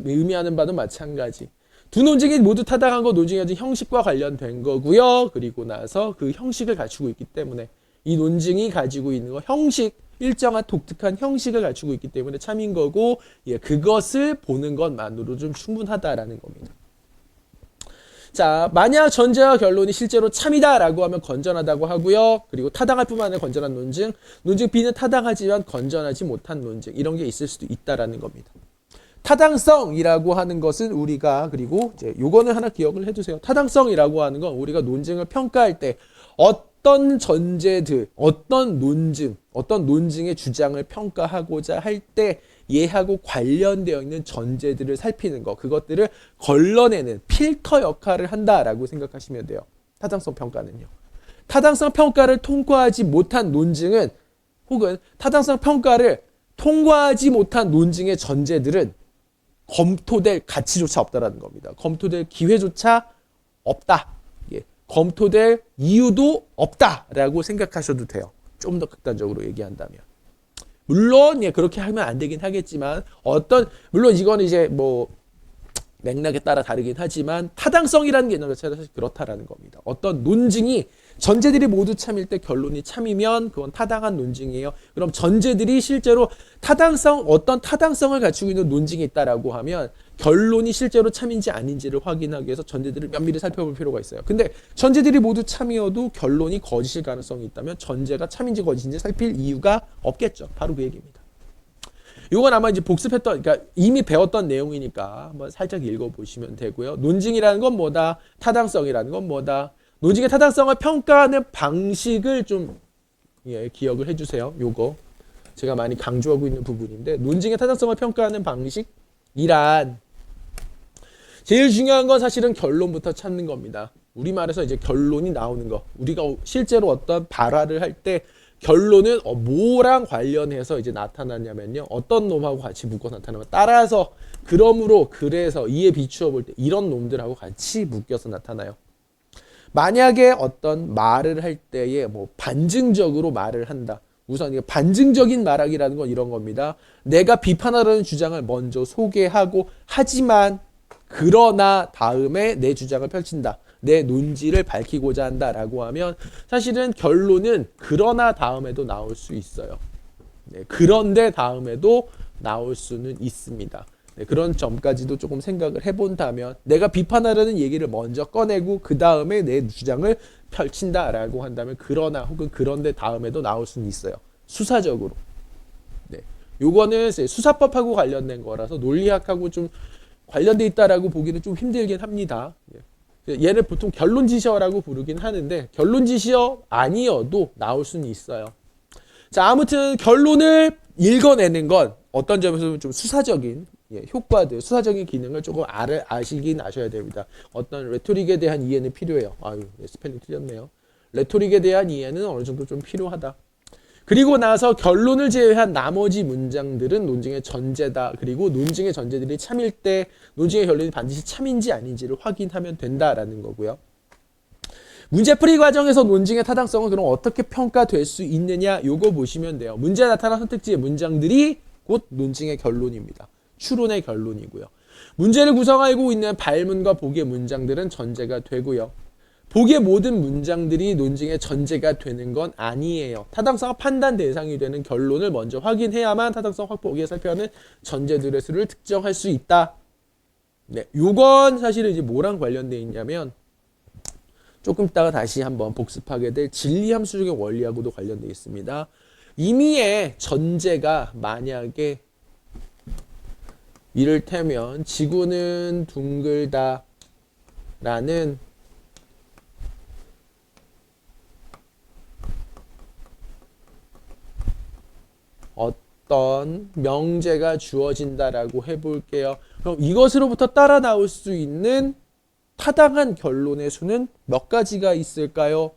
의미하는 바도 마찬가지. 두 논증이 모두 타당한 거 논증이 가진 형식과 관련된 거고요. 그리고 나서 그 형식을 갖추고 있기 때문에 이 논증이 가지고 있는 거 일정한 독특한 형식을 갖추고 있기 때문에 참인 거고 그것을 보는 것만으로 좀 충분하다라는 겁니다. 자, 만약 전제와 결론이 실제로 참이다라고 하면 건전하다고 하고요. 그리고 타당할 뿐만 아니라 건전한 논증 B는 타당하지만 건전하지 못한 논증 이런 게 있을 수도 있다라는 겁니다. 타당성이라고 하는 것은 우리가 그리고 이제 요거는 하나 기억을 해두세요. 타당성이라고 하는 건 우리가 논증을 평가할 때 어떤 전제들, 어떤 논증의 주장을 평가하고자 할 때 얘하고 관련되어 있는 전제들을 살피는 거, 그것들을 걸러내는 필터 역할을 한다라고 생각하시면 돼요. 타당성 평가는요. 타당성 평가를 통과하지 못한 논증은 혹은 타당성 평가를 통과하지 못한 논증의 전제들은 검토될 가치조차 없다라는 겁니다. 검토될 기회조차 없다. 검토될 이유도 없다라고 생각하셔도 돼요. 좀 더 극단적으로 얘기한다면. 물론 그렇게 하면 안 되긴 하겠지만 물론 이건 이제 맥락에 따라 다르긴 하지만 타당성이라는 개념 자체가 사실 그렇다라는 겁니다. 어떤 논증이 전제들이 모두 참일 때 결론이 참이면 그건 타당한 논증이에요. 그럼 전제들이 실제로 어떤 타당성을 갖추고 있는 논증이 있다라고 하면 결론이 실제로 참인지 아닌지를 확인하기 위해서 전제들을 면밀히 살펴볼 필요가 있어요. 근데 전제들이 모두 참이어도 결론이 거짓일 가능성이 있다면 전제가 참인지 거짓인지 살필 이유가 없겠죠. 바로 그 얘기입니다. 이건 아마 이제 그러니까 이미 배웠던 내용이니까 한번 살짝 읽어보시면 되고요. 논증이라는 건 뭐다? 타당성이라는 건 뭐다? 논증의 타당성을 평가하는 방식을 좀 기억을 해주세요. 요거 제가 많이 강조하고 있는 부분인데 논증의 타당성을 평가하는 방식이란 제일 중요한 건 사실은 결론부터 찾는 겁니다. 우리말에서 이제 결론이 나오는 거. 우리가 실제로 어떤 발화를 할 때 결론은 뭐랑 관련해서 이제 나타나냐면요. 어떤 놈하고 같이 묶어서 나타나면 따라서 그래서 이에 비추어 볼 때 이런 놈들하고 같이 묶여서 나타나요. 만약에 어떤 말을 할 때에 뭐 반증적으로 말을 한다. 우선 이게 반증적인 말하기라는 건 이런 겁니다. 내가 비판하려는 주장을 먼저 소개하고 하지만 그러나 다음에 내 주장을 펼친다. 내 논지를 밝히고자 한다라고 하면 사실은 결론은 그러나 다음에도 나올 수 있어요. 네, 그런데 다음에도 나올 수는 있습니다. 네, 그런 점까지도 조금 생각을 해본다면 내가 비판하려는 얘기를 먼저 꺼내고 그 다음에 내 주장을 펼친다라고 한다면 그러나 혹은 그런데 다음에도 나올 수는 있어요. 수사적으로. 네, 요거는 수사법하고 관련된 거라서 논리학하고 좀 관련돼 있다라고 보기는 좀 힘들긴 합니다. 얘를 보통 결론지시어라고 부르긴 하는데 결론지시어 아니어도 나올 수는 있어요. 자, 아무튼 결론을 읽어내는 건 어떤 점에서 좀 수사적인 효과들, 수사적인 기능을 조금 아시긴 아셔야 됩니다. 어떤 레토릭에 대한 이해는 필요해요. 아유, 스펠링 틀렸네요. 레토릭에 대한 이해는 어느 정도 좀 필요하다. 그리고 나서 결론을 제외한 나머지 문장들은 논증의 전제다. 그리고 논증의 전제들이 참일 때 논증의 결론이 반드시 참인지 아닌지를 확인하면 된다라는 거고요. 문제풀이 과정에서 논증의 타당성은 그럼 어떻게 평가될 수 있느냐? 요거 보시면 돼요. 문제에 나타난 선택지의 문장들이 곧 논증의 결론입니다. 추론의 결론이고요. 문제를 구성하고 있는 발문과 복의 문장들은 전제가 되고요. 복의 모든 문장들이 논증의 전제가 되는 건 아니에요. 타당성 판단 대상이 되는 결론을 먼저 확인해야만 타당성 확보에 살펴하는 전제들의 수를 특정할 수 있다. 네, 요건 사실은 이제 뭐랑 관련되어 있냐면 조금 있다가 다시 한번 복습하게 될 진리함수적의 원리하고도 관련되어 있습니다. 임의의 전제가 만약에 이를테면 지구는 둥글다 라는 어떤 명제가 주어진다라고 해볼게요. 그럼 이것으로부터 따라 나올 수 있는 타당한 결론의 수는 몇 가지가 있을까요?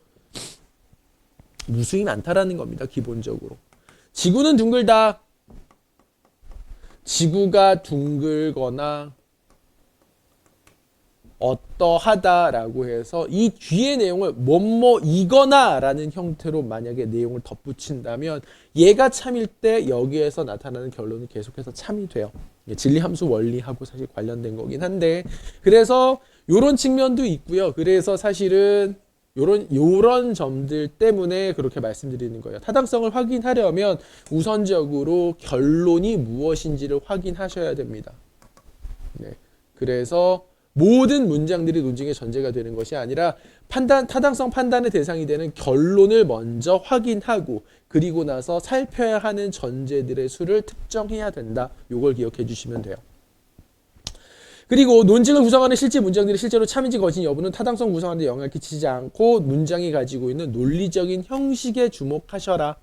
무수히 많다라는 겁니다. 기본적으로. 지구는 둥글다. 지구가 둥글거나 어떠하다라고 해서 이 뒤의 내용을 뭐뭐이거나 라는 형태로 만약에 내용을 덧붙인다면 얘가 참일 때 여기에서 나타나는 결론이 계속해서 참이 돼요. 진리함수 원리하고 사실 관련된 거긴 한데 그래서 요런 측면도 있고요. 그래서 사실은 요런 점들 때문에 그렇게 말씀드리는 거예요. 타당성을 확인하려면 우선적으로 결론이 무엇인지를 확인하셔야 됩니다. 네. 그래서 모든 문장들이 논증의 전제가 되는 것이 아니라 타당성 판단의 대상이 되는 결론을 먼저 확인하고 그리고 나서 살펴야 하는 전제들의 수를 특정해야 된다. 요걸 기억해 주시면 돼요. 그리고 논증을 구성하는 실제 문장들이 실제로 참인지 거짓인지 여부는 타당성 구성하는 데 영향을 끼치지 않고 문장이 가지고 있는 논리적인 형식에 주목하셔라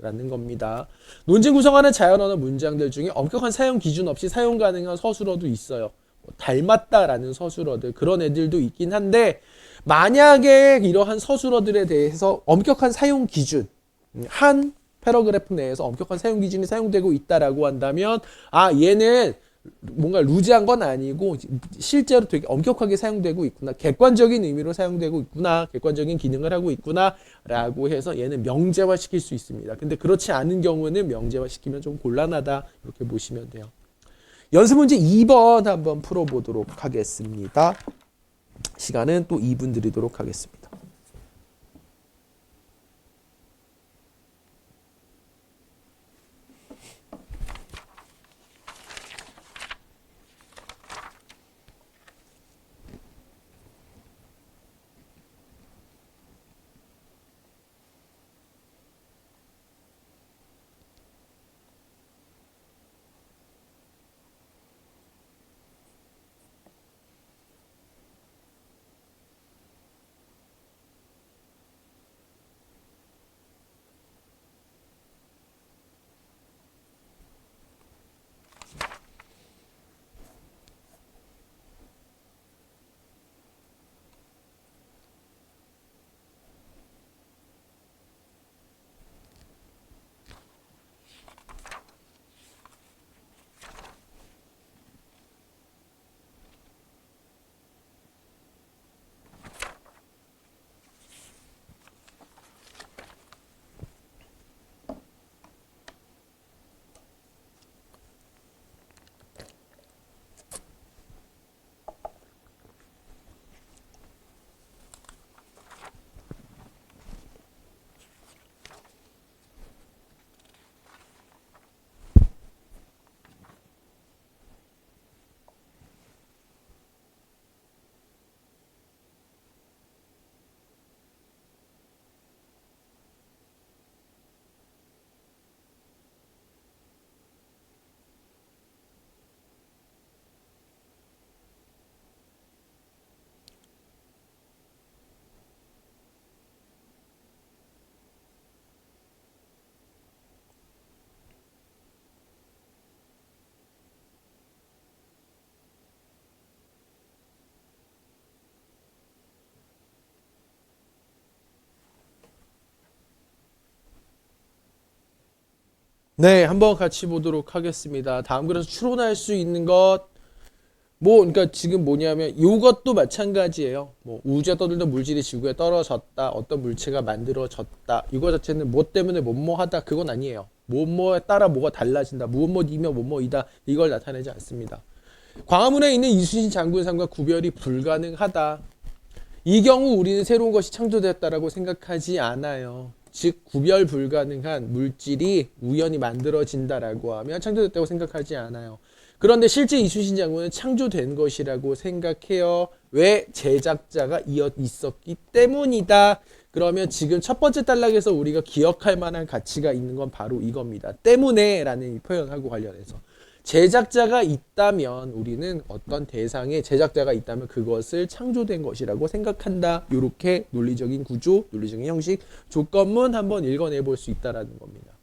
라는 겁니다. 논증 구성하는 자연언어 문장들 중에 엄격한 사용 기준 없이 사용 가능한 서술어도 있어요. 닮았다라는 서술어들 그런 애들도 있긴 한데 만약에 이러한 서술어들에 대해서 엄격한 사용 기준 한 패러그래프 내에서 엄격한 사용 기준이 사용되고 있다라고 한다면 아 얘는 뭔가 루즈한 건 아니고 실제로 되게 엄격하게 사용되고 있구나. 객관적인 의미로 사용되고 있구나. 객관적인 기능을 하고 있구나. 라고 해서 얘는 명제화 시킬 수 있습니다. 근데 그렇지 않은 경우는 명제화 시키면 좀 곤란하다. 이렇게 보시면 돼요. 연습 문제 2번 한번 풀어보도록 하겠습니다. 시간은 또 2분 드리도록 하겠습니다. 네, 한번 같이 보도록 하겠습니다. 다음 글에서 추론할 수 있는 것, 그러니까 지금 뭐냐면 이것도 마찬가지예요. 뭐 우주에 떠들던 물질이 지구에 떨어졌다, 어떤 물체가 만들어졌다. 이거 자체는 뭐 때문에 뭐뭐하다 그건 아니에요. 뭐뭐에 따라 뭐가 달라진다, 무엇뭐이며 뭐뭐이다 이걸 나타내지 않습니다. 광화문에 있는 이순신 장군상과 구별이 불가능하다. 이 경우 우리는 새로운 것이 창조되었다라고 생각하지 않아요. 즉 구별 불가능한 물질이 우연히 만들어진다라고 하면 창조됐다고 생각하지 않아요. 그런데 실제 이순신 장군은 창조된 것이라고 생각해요. 왜? 제작자가 있었기 때문이다. 그러면 지금 첫 번째 단락에서 우리가 기억할 만한 가치가 있는 건 바로 이겁니다. 때문에 라는 표현하고 관련해서 제작자가 있다면 우리는 어떤 대상에 제작자가 있다면 그것을 창조된 것이라고 생각한다. 이렇게 논리적인 구조, 논리적인 형식, 조건문 한번 읽어내 볼 수 있다라는 겁니다.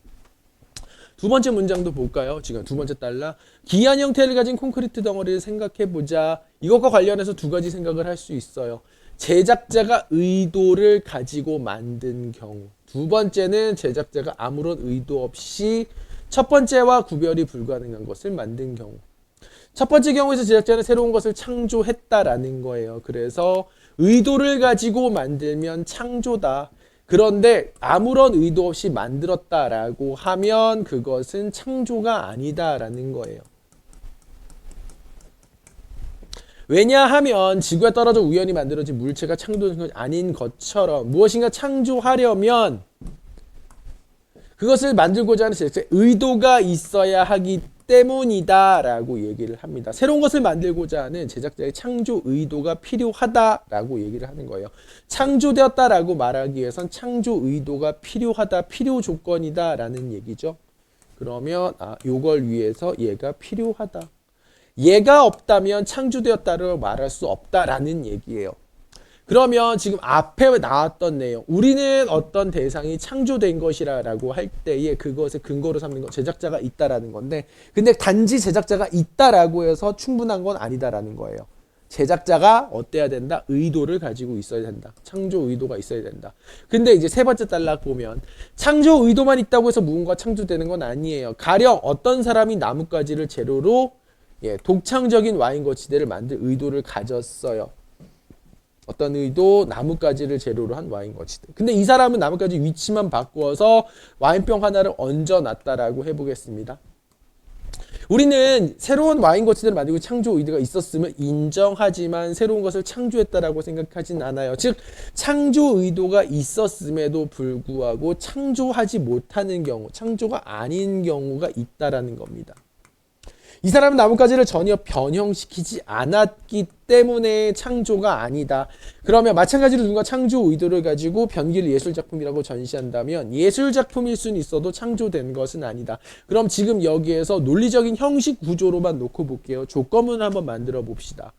두 번째 문장도 볼까요? 지금 두 번째 달라. 기한 형태를 가진 콘크리트 덩어리를 생각해보자. 이것과 관련해서 두 가지 생각을 할 수 있어요. 제작자가 의도를 가지고 만든 경우. 두 번째는 제작자가 아무런 의도 없이 첫 번째와 구별이 불가능한 것을 만든 경우. 첫 번째 경우에서 제작자는 새로운 것을 창조했다라는 거예요. 그래서 의도를 가지고 만들면 창조다. 그런데 아무런 의도 없이 만들었다라고 하면 그것은 창조가 아니다라는 거예요. 왜냐하면 지구에 떨어져 우연히 만들어진 물체가 창조된 것이 아닌 것처럼 무엇인가 창조하려면 그것을 만들고자 하는 제작자의 의도가 있어야 하기 때문이다라고 얘기를 합니다. 새로운 것을 만들고자 하는 제작자의 창조 의도가 필요하다라고 얘기를 하는 거예요. 창조되었다라고 말하기 위해선 창조 의도가 필요하다, 필요 조건이다라는 얘기죠. 그러면 요걸 위해서 얘가 필요하다. 얘가 없다면 창조되었다라고 말할 수 없다라는 얘기예요. 그러면 지금 앞에 나왔던 내용, 우리는 어떤 대상이 창조된 것이라고 할 때에 그것을 근거로 삼는 것, 제작자가 있다라는 건데, 근데 단지 제작자가 있다라고 해서 충분한 건 아니다라는 거예요. 제작자가 어때야 된다? 의도를 가지고 있어야 된다. 창조 의도가 있어야 된다. 근데 이제 세 번째 단락 보면 창조 의도만 있다고 해서 무언가 창조되는 건 아니에요. 가령 어떤 사람이 나뭇가지를 재료로 독창적인 와인 거치대를 만들 의도를 가졌어요. 어떤 의도, 나뭇가지를 재료로 한 와인 거치대. 근데 이 사람은 나뭇가지 위치만 바꾸어서 와인병 하나를 얹어놨다라고 해보겠습니다. 우리는 새로운 와인 거치대를 만들고 창조 의도가 있었으면 인정하지만 새로운 것을 창조했다라고 생각하진 않아요. 즉 창조 의도가 있었음에도 불구하고 창조하지 못하는 경우, 창조가 아닌 경우가 있다라는 겁니다. 이 사람은 나뭇가지를 전혀 변형시키지 않았기 때문에 창조가 아니다. 그러면 마찬가지로 누군가 창조 의도를 가지고 변기를 예술작품이라고 전시한다면 예술작품일 수는 있어도 창조된 것은 아니다. 그럼 지금 여기에서 논리적인 형식 구조로만 놓고 볼게요. 조건문을 한번 만들어 봅시다.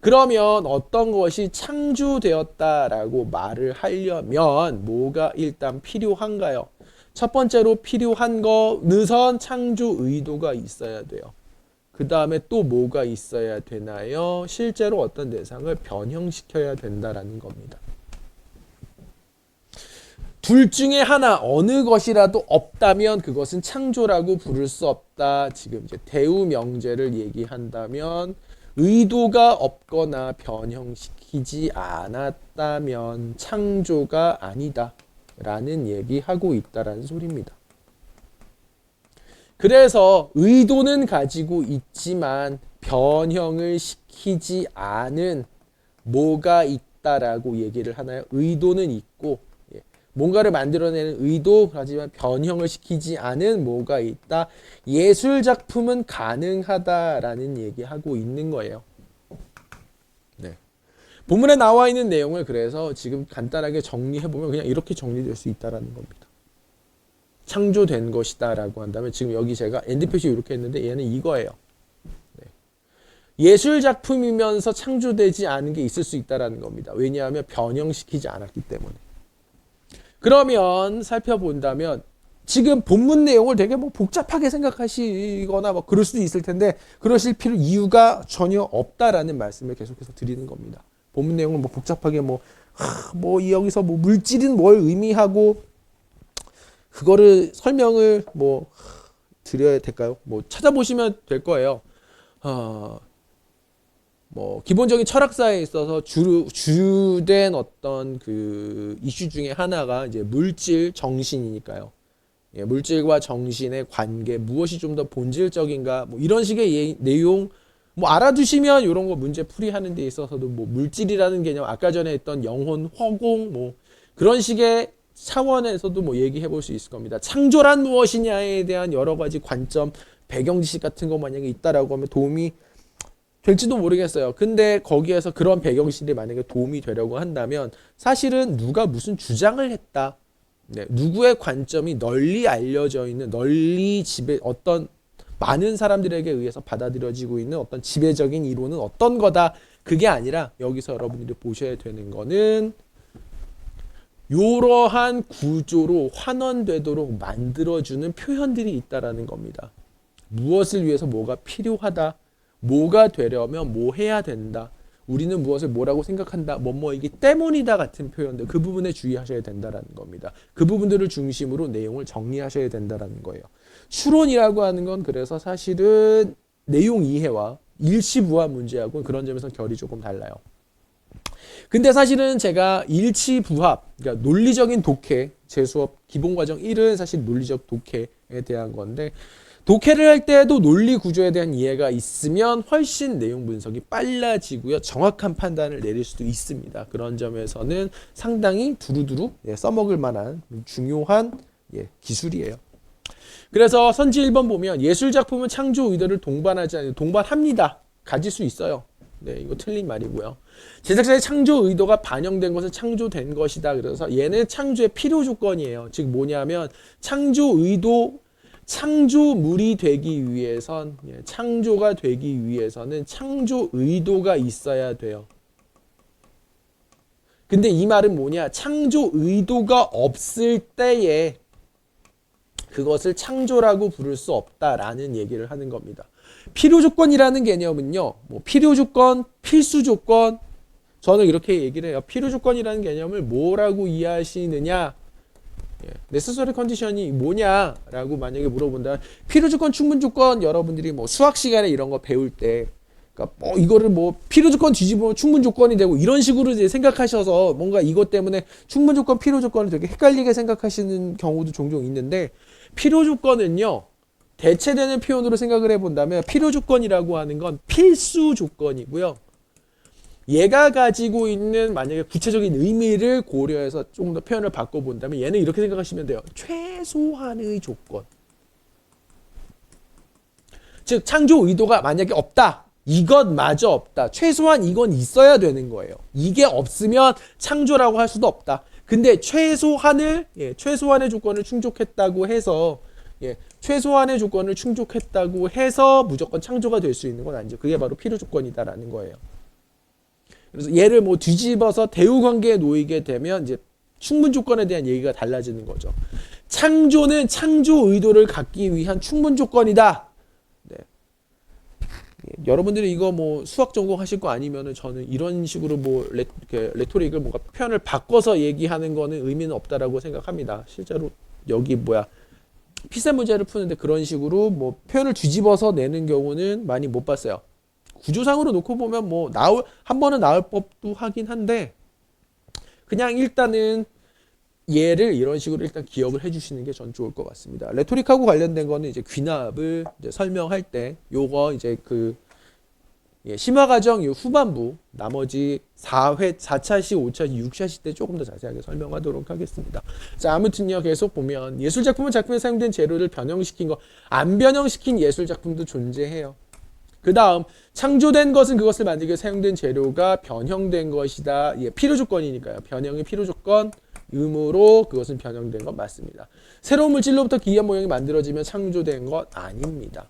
그러면 어떤 것이 창조되었다라고 말을 하려면 뭐가 일단 필요한가요? 첫 번째로 필요한 거는 창조 의도가 있어야 돼요. 그 다음에 또 뭐가 있어야 되나요? 실제로 어떤 대상을 변형시켜야 된다라는 겁니다. 둘 중에 하나 어느 것이라도 없다면 그것은 창조라고 부를 수 없다. 지금 이제 대우 명제를 얘기한다면 의도가 없거나 변형시키지 않았다면 창조가 아니다 라는 얘기하고 있다라는 소리입니다. 그래서 의도는 가지고 있지만 변형을 시키지 않은 뭐가 있다라고 얘기를 하나요? 의도는 있고 뭔가를 만들어내는 의도 하지만 변형을 시키지 않은 뭐가 있다. 예술작품은 가능하다라는 얘기하고 있는 거예요. 네. 본문에 나와 있는 내용을 그래서 지금 간단하게 정리해보면 그냥 이렇게 정리될 수 있다라는 겁니다. 창조된 것이다 라고 한다면 지금 여기 제가 엔드 표시 이렇게 했는데 얘는 이거예요. 네. 예술작품이면서 창조되지 않은 게 있을 수 있다는 겁니다. 왜냐하면 변형시키지 않았기 때문에. 그러면 살펴본다면 지금 본문 내용을 되게 복잡하게 생각하시거나 그럴 수도 있을 텐데 그러실 이유가 전혀 없다라는 말씀을 계속해서 드리는 겁니다. 본문 내용을 복잡하게 여기서 물질은 뭘 의미하고 그거를 설명을 드려야 될까요? 뭐 찾아보시면 될 거예요. 뭐 기본적인 철학사에 있어서 주된 어떤 그 이슈 중에 하나가 이제 물질 정신이니까요. 예, 물질과 정신의 관계, 무엇이 좀 더 본질적인가, 뭐 이런 식의 내용 뭐 알아두시면 이런 거 문제 풀이하는 데 있어서도 뭐 물질이라는 개념, 아까 전에 했던 영혼, 허공, 뭐 그런 식의 차원에서도 뭐 얘기해 볼 수 있을 겁니다. 창조란 무엇이냐에 대한 여러 가지 관점, 배경 지식 같은 거 만약에 있다라고 하면 도움이 될지도 모르겠어요. 근데 거기에서 그런 배경 지식이 만약에 도움이 되려고 한다면 사실은 누가 무슨 주장을 했다. 네, 누구의 관점이 널리 알려져 있는, 널리 어떤 많은 사람들에게 의해서 받아들여지고 있는 어떤 지배적인 이론은 어떤 거다. 그게 아니라 여기서 여러분들이 보셔야 되는 거는 이러한 구조로 환원되도록 만들어주는 표현들이 있다라는 겁니다. 무엇을 위해서 뭐가 필요하다. 뭐가 되려면 뭐 해야 된다. 우리는 무엇을 뭐라고 생각한다. 뭐이기 때문이다 같은 표현들. 그 부분에 주의하셔야 된다라는 겁니다. 그 부분들을 중심으로 내용을 정리하셔야 된다라는 거예요. 추론이라고 하는 건 그래서 사실은 내용 이해와 일치부합 문제하고 그런 점에서 결이 조금 달라요. 근데 사실은 제가 일치부합, 그러니까 논리적인 독해, 제 수업 기본과정 1은 사실 논리적 독해에 대한 건데 독해를 할 때도 논리 구조에 대한 이해가 있으면 훨씬 내용 분석이 빨라지고요. 정확한 판단을 내릴 수도 있습니다. 그런 점에서는 상당히 두루두루 써먹을 만한 중요한 기술이에요. 그래서 선지 1번 보면 예술작품은 창조 의도를 동반하지 않는 동반합니다. 가질 수 있어요. 네, 이거 틀린 말이고요. 제작자의 창조 의도가 반영된 것은 창조된 것이다. 그래서 얘는 창조의 필요 조건이에요. 즉 뭐냐면 창조 의도, 창조물이 되기 위해선, 창조가 되기 위해서는 창조 의도가 있어야 돼요. 근데 이 말은 뭐냐? 창조 의도가 없을 때에 그것을 창조라고 부를 수 없다라는 얘기를 하는 겁니다. 필요 조건이라는 개념은요, 뭐 필요 조건, 필수 조건, 저는 이렇게 얘기를 해요. 필요 조건이라는 개념을 뭐라고 이해하시느냐? necessary condition이 뭐냐라고 만약에 물어본다면 필요 조건, 충분 조건 여러분들이 뭐 수학 시간에 이런 거 배울 때 그러니까 이거를 뭐 필요 조건 뒤집으면 충분 조건이 되고 이런 식으로 이제 생각하셔서 뭔가 이것 때문에 충분 조건, 필요 조건을 되게 헷갈리게 생각하시는 경우도 종종 있는데 필요 조건은요. 대체되는 표현으로 생각을 해본다면 필요 조건이라고 하는 건 필수 조건이고요. 얘가 가지고 있는 만약에 구체적인 의미를 고려해서 조금 더 표현을 바꿔본다면 얘는 이렇게 생각하시면 돼요. 최소한의 조건. 즉 창조 의도가 만약에 없다. 이것마저 없다. 최소한 이건 있어야 되는 거예요. 이게 없으면 창조라고 할 수도 없다. 근데 최소한의 조건을 충족했다고 해서 최소한의 조건을 충족했다고 해서 무조건 창조가 될 수 있는 건 아니죠. 그게 바로 필요 조건이다라는 거예요. 그래서 얘를 뭐 뒤집어서 대우 관계에 놓이게 되면 이제 충분 조건에 대한 얘기가 달라지는 거죠. 창조는 창조 의도를 갖기 위한 충분 조건이다. 네. 여러분들이 이거 뭐 수학 전공하실 거 아니면은 저는 이런 식으로 뭐 레토릭을 뭔가 표현을 바꿔서 얘기하는 거는 의미는 없다라고 생각합니다. 실제로 여기 피셋 문제를 푸는데 그런 식으로 뭐 표현을 뒤집어서 내는 경우는 많이 못 봤어요. 구조상으로 놓고 보면 뭐 한 번은 나올 법도 하긴 한데 그냥 일단은 얘를 이런 식으로 일단 기억을 해주시는 게 전 좋을 것 같습니다. 레토릭하고 관련된 거는 이제 귀납을 이제 설명할 때 요거 이제 심화 과정 후반부 나머지 4차 시, 5차 시, 6차 시 때 조금 더 자세하게 설명하도록 하겠습니다. 자, 아무튼요 계속 보면 예술 작품은 작품에 사용된 재료를 변형시킨 거, 안 변형시킨 예술 작품도 존재해요. 그 다음 창조된 것은 그것을 만들기 위해 사용된 재료가 변형된 것이다. 필요 조건이니까요. 변형이 필요 조건, 의무로 그것은 변형된 건 맞습니다. 새로운 물질로부터 기이한 모형이 만들어지면 창조된 것 아닙니다.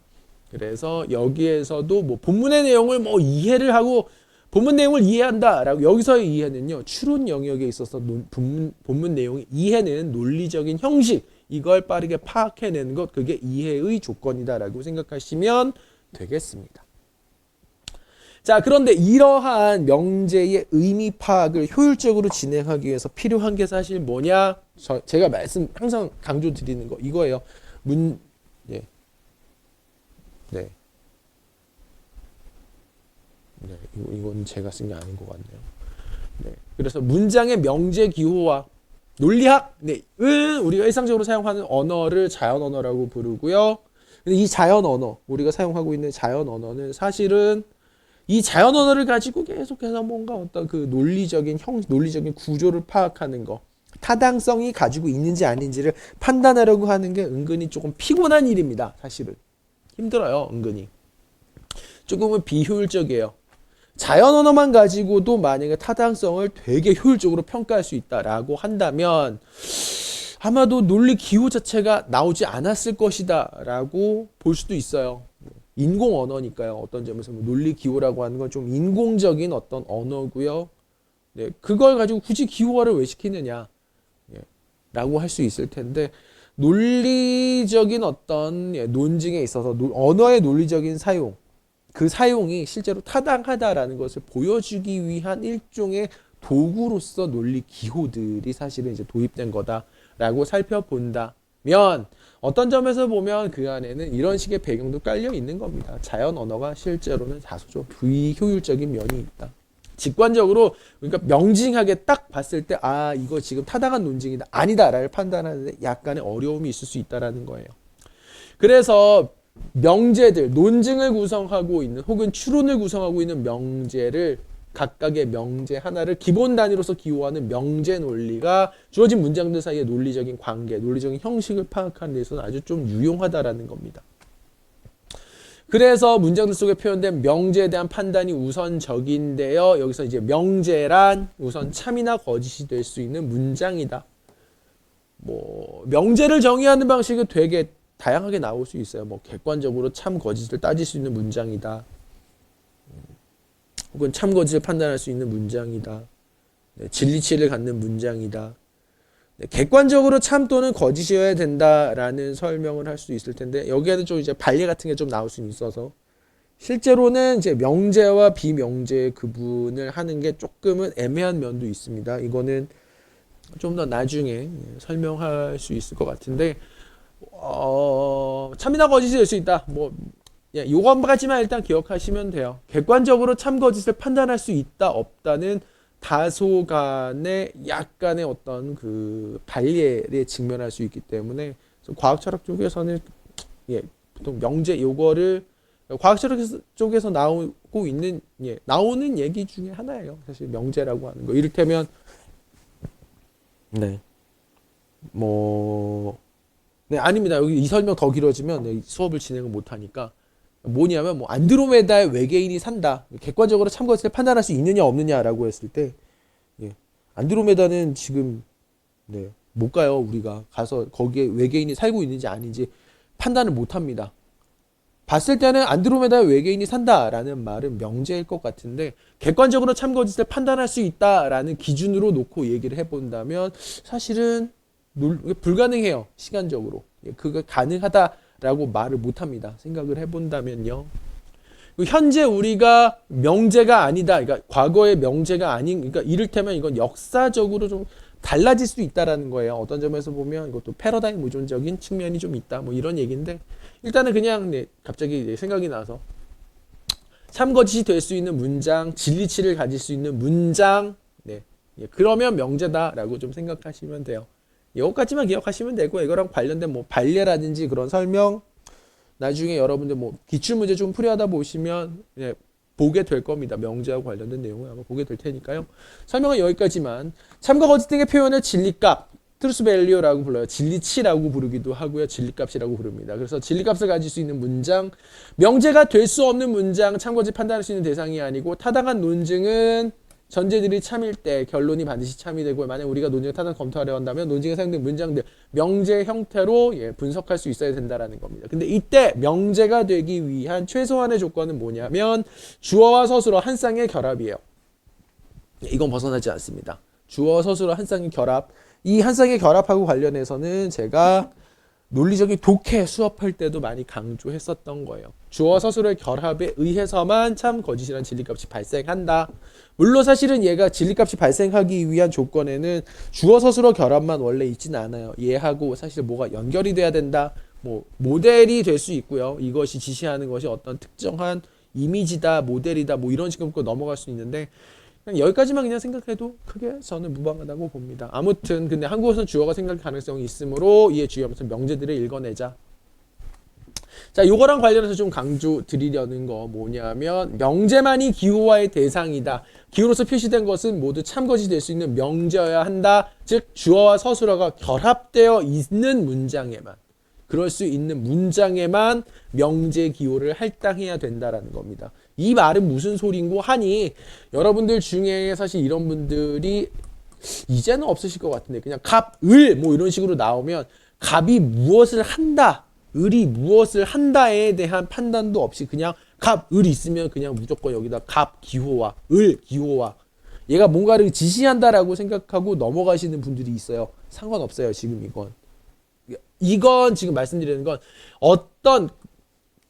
그래서 여기에서도 뭐 본문의 내용을 뭐 이해를 하고 본문 내용을 이해한다라고 여기서의 이해는요. 추론 영역에 있어서 본문 내용의 이해는 논리적인 형식 이걸 빠르게 파악해내는 것 그게 이해의 조건이다라고 생각하시면 되겠습니다. 자, 그런데 이러한 명제의 의미 파악을 효율적으로 진행하기 위해서 필요한 게 사실 뭐냐? 제가 항상 강조 드리는 거 이거예요. 네. 네, 이건 제가 쓴 게 아닌 것 같네요. 네. 그래서 문장의 명제 기호와 논리학, 네, 은 우리가 일상적으로 사용하는 언어를 자연 언어라고 부르고요. 근데 이 자연 언어, 우리가 사용하고 있는 자연 언어는 사실은 이 자연 언어를 가지고 계속해서 뭔가 어떤 그 논리적인 구조를 파악하는 거, 타당성이 가지고 있는지 아닌지를 판단하려고 하는 게 은근히 조금 피곤한 일입니다. 사실은 힘들어요, 은근히. 조금은 비효율적이에요. 자연 언어만 가지고도 만약에 타당성을 되게 효율적으로 평가할 수 있다라고 한다면 아마도 논리 기호 자체가 나오지 않았을 것이다 라고 볼 수도 있어요. 인공 언어니까요. 어떤 점에서 논리 기호라고 하는 건 좀 인공적인 어떤 언어고요. 네, 그걸 가지고 굳이 기호화를 왜 시키느냐 라고 할 수 있을 텐데, 논리적인 어떤 논증에 있어서 언어의 논리적인 사용, 그 사용이 실제로 타당하다라는 것을 보여주기 위한 일종의 도구로서 논리 기호들이 사실은 이제 도입된 거다라고 살펴본다면, 어떤 점에서 보면 그 안에는 이런 식의 배경도 깔려 있는 겁니다. 자연 언어가 실제로는 다소 좀 비효율적인 면이 있다. 직관적으로, 그러니까 명징하게 딱 봤을 때 아, 이거 지금 타당한 논증이다 아니다라를 판단하는데 약간의 어려움이 있을 수 있다라는 거예요. 그래서 명제들, 논증을 구성하고 있는 혹은 추론을 구성하고 있는 명제를, 각각의 명제 하나를 기본 단위로서 기호하는 명제 논리가 주어진 문장들 사이의 논리적인 관계, 논리적인 형식을 파악하는 데 있어서 아주 좀 유용하다라는 겁니다. 그래서 문장들 속에 표현된 명제에 대한 판단이 우선적인데요. 여기서 이제 명제란 우선 참이나 거짓이 될 수 있는 문장이다. 뭐 명제를 정의하는 방식은 되게 다양하게 나올 수 있어요. 뭐 객관적으로 참 거짓을 따질 수 있는 문장이다. 혹은 참 거짓을 판단할 수 있는 문장이다. 네, 진리치를 갖는 문장이다. 네, 객관적으로 참 또는 거짓이어야 된다라는 설명을 할 수 있을 텐데, 여기에는 좀 이제 반례 같은 게 좀 나올 수 있어서 실제로는 이제 명제와 비명제의 구분을 하는 게 조금은 애매한 면도 있습니다. 이거는 좀 더 나중에 설명할 수 있을 것 같은데, 참이나 거짓이 될 수 있다. 뭐 요것까지만 일단 기억하시면 돼요. 객관적으로 참 거짓을 판단할 수 있다 없다는 다소간의 약간의 어떤 그 반례에 직면할 수 있기 때문에, 과학 철학 쪽에서는 보통 명제 요거를 과학 철학 쪽에서 나오고 있는 나오는 얘기 중에 하나예요. 사실 명제라고 하는 거. 이를테면 아닙니다. 여기 이 설명 더 길어지면 수업을 진행을 못 하니까, 뭐냐면 뭐 안드로메다에 외계인이 산다. 객관적으로 참 거짓을 판단할 수 있느냐 없느냐라고 했을 때, 안드로메다는 지금 못 가요. 우리가 가서 거기에 외계인이 살고 있는지 아닌지 판단을 못 합니다. 봤을 때는 안드로메다에 외계인이 산다라는 말은 명제일 것 같은데, 객관적으로 참 거짓을 판단할 수 있다라는 기준으로 놓고 얘기를 해본다면 사실은 불가능해요. 시간적으로. 그거 가능하다라고 말을 못합니다. 생각을 해본다면요. 현재 우리가 명제가 아니다, 그러니까 과거의 명제가 아닌, 그러니까 이를테면 이건 역사적으로 좀 달라질 수 있다라는 거예요. 어떤 점에서 보면 이것도 패러다임 모존적인 측면이 좀 있다, 뭐 이런 얘기인데, 일단은 그냥 갑자기 생각이 나서 참거짓이 될 수 있는 문장, 진리치를 가질 수 있는 문장, 그러면 명제다라고 좀 생각하시면 돼요. 이것까지만 기억하시면 되고, 이거랑 관련된 뭐 반례라든지 그런 설명 나중에 여러분들 뭐 기출문제 좀 풀이하다 보시면 보게 될 겁니다. 명제하고 관련된 내용을 아마 보게 될 테니까요. 설명은 여기까지만. 참과 거짓 등의 표현을 진리값, 트루스 밸류라고 불러요. 진리치라고 부르기도 하고요. 진리값이라고 부릅니다. 그래서 진리값을 가질 수 있는 문장, 명제가 될 수 없는 문장, 참 거짓 판단할 수 있는 대상이 아니고, 타당한 논증은 전제들이 참일 때 결론이 반드시 참이 되고, 만약 우리가 논증을 타당 검토하려 한다면 논증에 사용된 문장들 명제 형태로 분석할 수 있어야 된다라는 겁니다. 근데 이때 명제가 되기 위한 최소한의 조건은 뭐냐면 주어와 서술어 한 쌍의 결합이에요. 이건 벗어나지 않습니다. 주어 서술어 한 쌍의 결합, 이 한 쌍의 결합하고 관련해서는 제가 논리적인 독해 수업할 때도 많이 강조했었던 거예요. 주어 서술의 결합에 의해서만 참 거짓이란 진리값이 발생한다. 물론 사실은 얘가 진리값이 발생하기 위한 조건에는 주어 서술어 결합만 원래 있지는 않아요. 얘하고 사실 뭐가 연결이 돼야 된다, 뭐 모델이 될 수 있고요. 이것이 지시하는 것이 어떤 특정한 이미지다, 모델이다, 뭐 이런 식으로 넘어갈 수 있는데 그냥 여기까지만 그냥 생각해도 크게 저는 무방하다고 봅니다. 아무튼 근데 한국어에서는 주어가 생각할 가능성이 있으므로 이에 주의하면서 명제들을 읽어내자. 자, 요거랑 관련해서 좀 강조 드리려는 거 뭐냐면 명제만이 기호화의 대상이다. 기호로서 표시된 것은 모두 참거시 될 수 있는 명제여야 한다. 즉 주어와 서술어가 결합되어 있는 문장에만 그럴 수 있는 문장에만 명제 기호를 할당해야 된다라는 겁니다. 이 말은 무슨 소린고 하니 여러분들 중에 사실 이런 분들이 이제는 없으실 것 같은데 그냥 갑, 을 뭐 이런 식으로 나오면 갑이 무엇을 한다, 을이 무엇을 한다에 대한 판단도 없이 그냥 갑, 을 있으면 그냥 무조건 여기다 갑 기호와 을 기호와 얘가 뭔가를 지시한다라고 생각하고 넘어가시는 분들이 있어요. 상관없어요. 지금 이건 지금 말씀드리는 건 어떤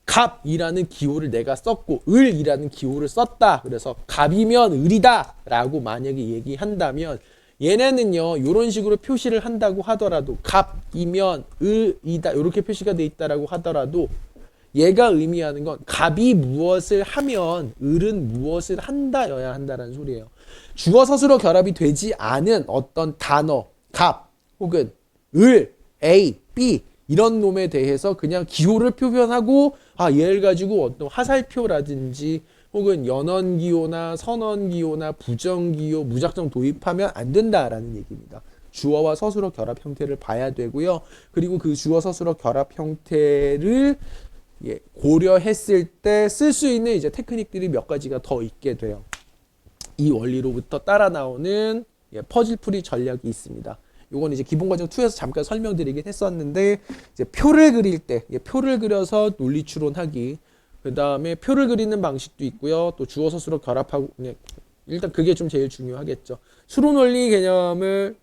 갑이라는 기호를 내가 썼고 을이라는 기호를 썼다. 그래서 갑이면 을이다 라고 만약에 얘기한다면 얘네는요 이런 식으로 표시를 한다고 하더라도 갑이면 을이다 이렇게 표시가 돼 있다라고 하더라도 얘가 의미하는 건 갑이 무엇을 하면 을은 무엇을 한다여야 한다라는 소리예요. 주어 서술어 결합이 되지 않은 어떤 단어 갑 혹은 을 A, B 이런 놈에 대해서 그냥 기호를 표현하고 얘를 가지고 어떤 화살표라든지 혹은 연언기호나 선언기호나 부정기호 무작정 도입하면 안 된다라는 얘기입니다. 주어와 서술어 결합 형태를 봐야 되고요. 그리고 그 주어 서술어 결합 형태를 고려했을 때 쓸 수 있는 이제 테크닉들이 몇 가지가 더 있게 돼요. 이 원리로부터 따라 나오는 퍼즐풀이 전략이 있습니다. 요건 이제 기본과정 2에서 잠깐 설명드리긴 했었는데 이제 표를 그릴 때 표를 그려서 논리 추론하기 그 다음에 표를 그리는 방식도 있고요. 또 주어 서술어 결합하고 일단 그게 좀 제일 중요하겠죠. 수로 논리 개념을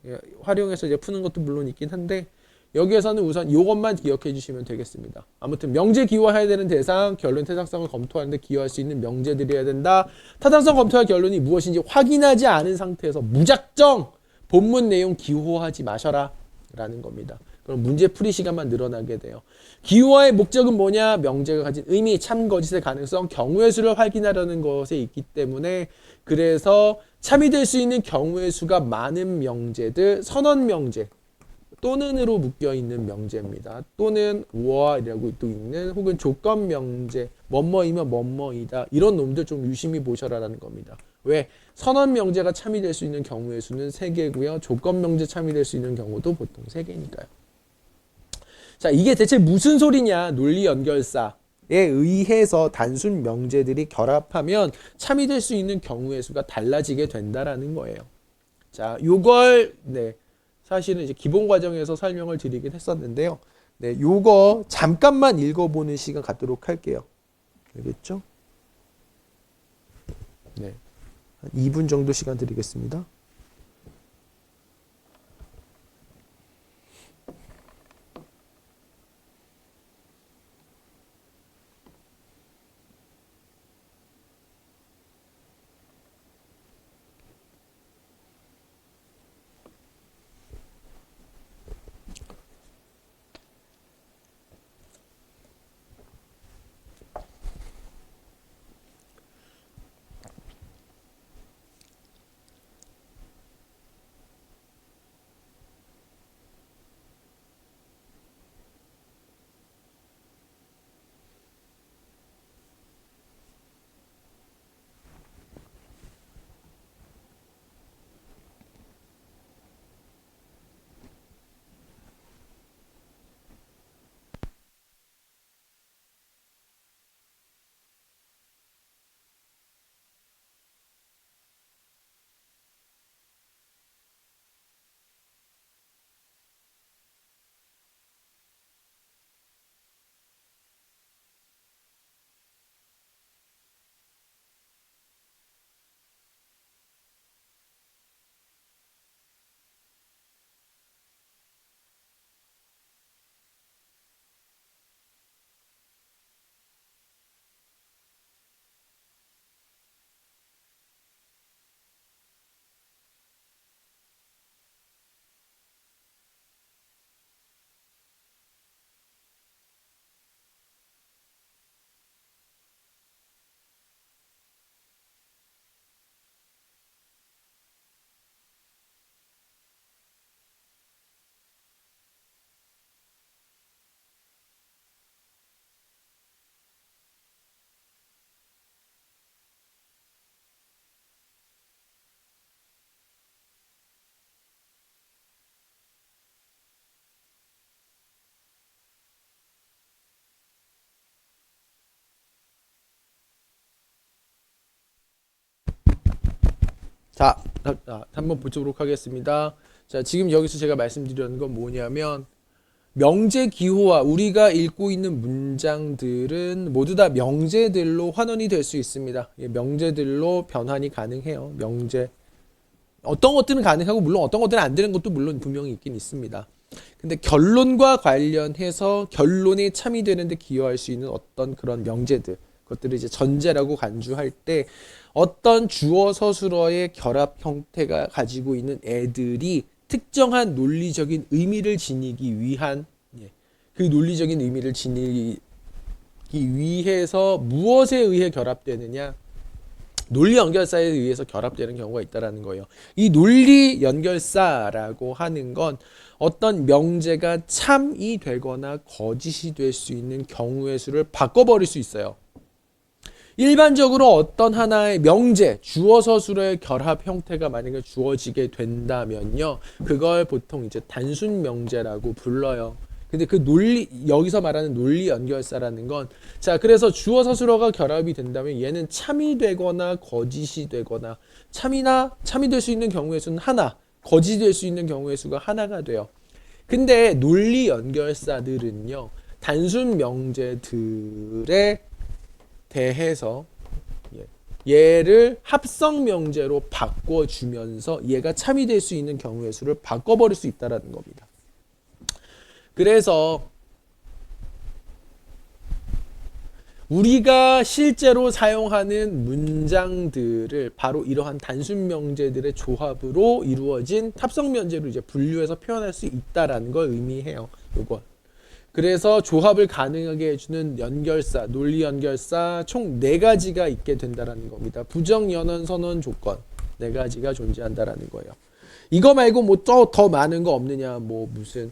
활용해서 이제 푸는 것도 물론 있긴 한데 여기에서는 우선 이것만 기억해 주시면 되겠습니다. 아무튼 명제 기호화해야 되는 대상, 결론 타당성을 검토하는데 기여할 수 있는 명제들이어야 된다. 타당성 검토할 결론이 무엇인지 확인하지 않은 상태에서 무작정 본문 내용 기호하지 마셔라 라는 겁니다. 그럼 문제 풀이 시간만 늘어나게 돼요. 기호화의 목적은 뭐냐? 명제가 가진 의미, 참, 거짓의 가능성, 경우의 수를 확인하려는 것에 있기 때문에 그래서 참이 될 수 있는 경우의 수가 많은 명제들, 선언 명제 또는으로 묶여있는 명제입니다. 또는 워라고 또 있는 혹은 조건 명제, 뭐뭐이면 뭐뭐이다 이런 놈들 좀 유심히 보셔라라는 겁니다. 왜? 선언 명제가 참이될 수 있는 경우의 수는 3개고요. 조건 명제 참이될 수 있는 경우도 보통 3개니까요. 자, 이게 대체 무슨 소리냐? 논리 연결사에 의해서 단순 명제들이 결합하면 참이될 수 있는 경우의 수가 달라지게 된다라는 거예요. 자, 요걸 사실은 이제 기본 과정에서 설명을 드리긴 했었는데요. 요거 잠깐만 읽어보는 시간 갖도록 할게요. 알겠죠? 한 2분 정도 시간 드리겠습니다. 자, 한번 보도록 하겠습니다. 자, 지금 여기서 제가 말씀드리는 건 뭐냐면 명제 기호와 우리가 읽고 있는 문장들은 모두 다 명제들로 환원이 될 수 있습니다. 예, 명제들로 변환이 가능해요. 명제. 어떤 것들은 가능하고 물론 어떤 것들은 안 되는 것도 물론 분명히 있긴 있습니다. 근데 결론과 관련해서 결론에 참이되는데 기여할 수 있는 어떤 그런 명제들, 그것들을 이제 전제라고 간주할 때 어떤 주어 서술어의 결합 형태가 가지고 있는 애들이 특정한 논리적인 의미를 지니기 위한 그 논리적인 의미를 지니기 위해서 무엇에 의해 결합되느냐? 논리 연결사에 의해서 결합되는 경우가 있다라는 거예요. 이 논리 연결사라고 하는 건 어떤 명제가 참이 되거나 거짓이 될 수 있는 경우의 수를 바꿔버릴 수 있어요. 일반적으로 어떤 하나의 명제, 주어 서술어의 결합 형태가 만약에 주어지게 된다면요, 그걸 보통 이제 단순 명제라고 불러요. 근데 그 논리, 여기서 말하는 논리 연결사라는 건, 자, 그래서 주어 서술어가 결합이 된다면 얘는 참이 되거나 거짓이 되거나, 참이 될 수 있는 경우의 수는 하나, 거짓이 될 수 있는 경우의 수가 하나가 돼요. 근데 논리 연결사들은요, 단순 명제들에 대해서 얘를 합성 명제로 바꿔주면서 얘가 참이 될 수 있는 경우의 수를 바꿔버릴 수 있다는 겁니다. 그래서 우리가 실제로 사용하는 문장들을 바로 이러한 단순 명제들의 조합으로 이루어진 합성 명제로 이제 분류해서 표현할 수 있다라는 걸 의미해요. 요거. 그래서 조합을 가능하게 해주는 연결사, 논리 연결사 총 4가지가 있게 된다라는 겁니다. 부정, 연원, 선언, 조건 4가지가 존재한다라는 거예요. 이거 말고 뭐 더 많은 거 없느냐? 뭐 무슨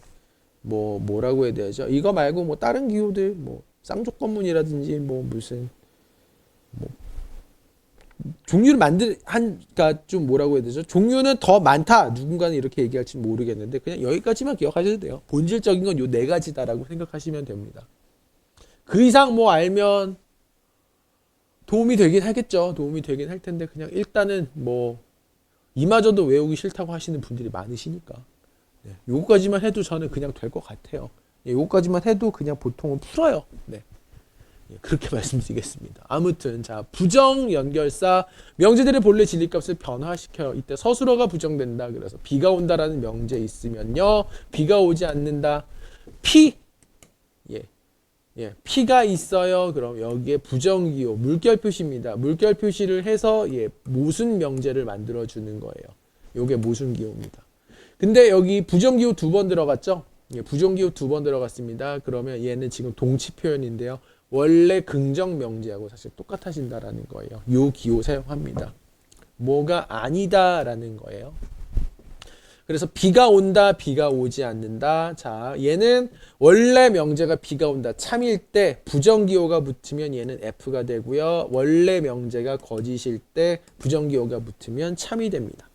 뭐라고 해야 되죠? 이거 말고 뭐 다른 기호들 뭐 쌍조건문이라든지 뭐 무슨 뭐 종류를 그러니까 좀 뭐라고 해야 되죠? 종류는 더 많다. 누군가는 이렇게 얘기할지 모르겠는데 그냥 여기까지만 기억하셔도 돼요. 본질적인 건 요 4가지다라고 생각하시면 됩니다. 그 이상 뭐 알면 도움이 되긴 하겠죠. 도움이 되긴 할 텐데 그냥 일단은 뭐 이마저도 외우기 싫다고 하시는 분들이 많으시니까 요거까지만 해도 저는 그냥 될 것 같아요. 요거까지만 해도 그냥 보통은 풀어요. 네. 그렇게 말씀드리겠습니다. 아무튼 자, 부정 연결사 명제들의 본래 진리값을 변화시켜요. 이때 서술어가 부정된다. 그래서 비가 온다라는 명제 있으면요, 비가 오지 않는다. 피가 있어요. 그럼 여기에 부정기호 물결 표시입니다. 물결 표시를 해서 모순 명제를 만들어 주는 거예요. 요게 모순 기호입니다. 근데 여기 부정기호 2번 들어갔죠? 부정기호 2번 들어갔습니다. 그러면 얘는 지금 동치 표현인데요. 원래 긍정 명제하고 사실 똑같아진다라는 거예요. 요 기호 사용합니다. 뭐가 아니다라는 거예요. 그래서 비가 온다, 비가 오지 않는다. 자, 얘는 원래 명제가 비가 온다, 참일 때 부정기호가 붙으면 얘는 F가 되고요. 원래 명제가 거짓일 때 부정기호가 붙으면 참이 됩니다.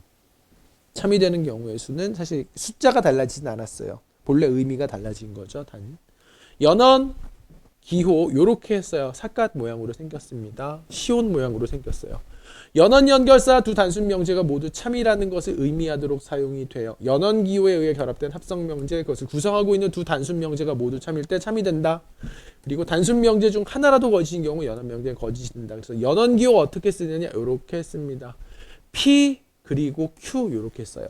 참이 되는 경우의 수는 사실 숫자가 달라지진 않았어요. 본래 의미가 달라진 거죠. 단 연언 기호 요렇게 했어요. 삿갓 모양으로 생겼습니다. 시온 모양으로 생겼어요. 연언 연결사 두 단순 명제가 모두 참이라는 것을 의미하도록 사용이 돼요. 연언 기호에 의해 결합된 합성 명제, 그것을 구성하고 있는 두 단순 명제가 모두 참일 때 참이 된다. 그리고 단순 명제 중 하나라도 거짓인 경우 연언 명제는 거짓이 된다. 그래서 연언 기호 어떻게 쓰느냐 요렇게 씁니다. P 그리고 Q 이렇게 써요.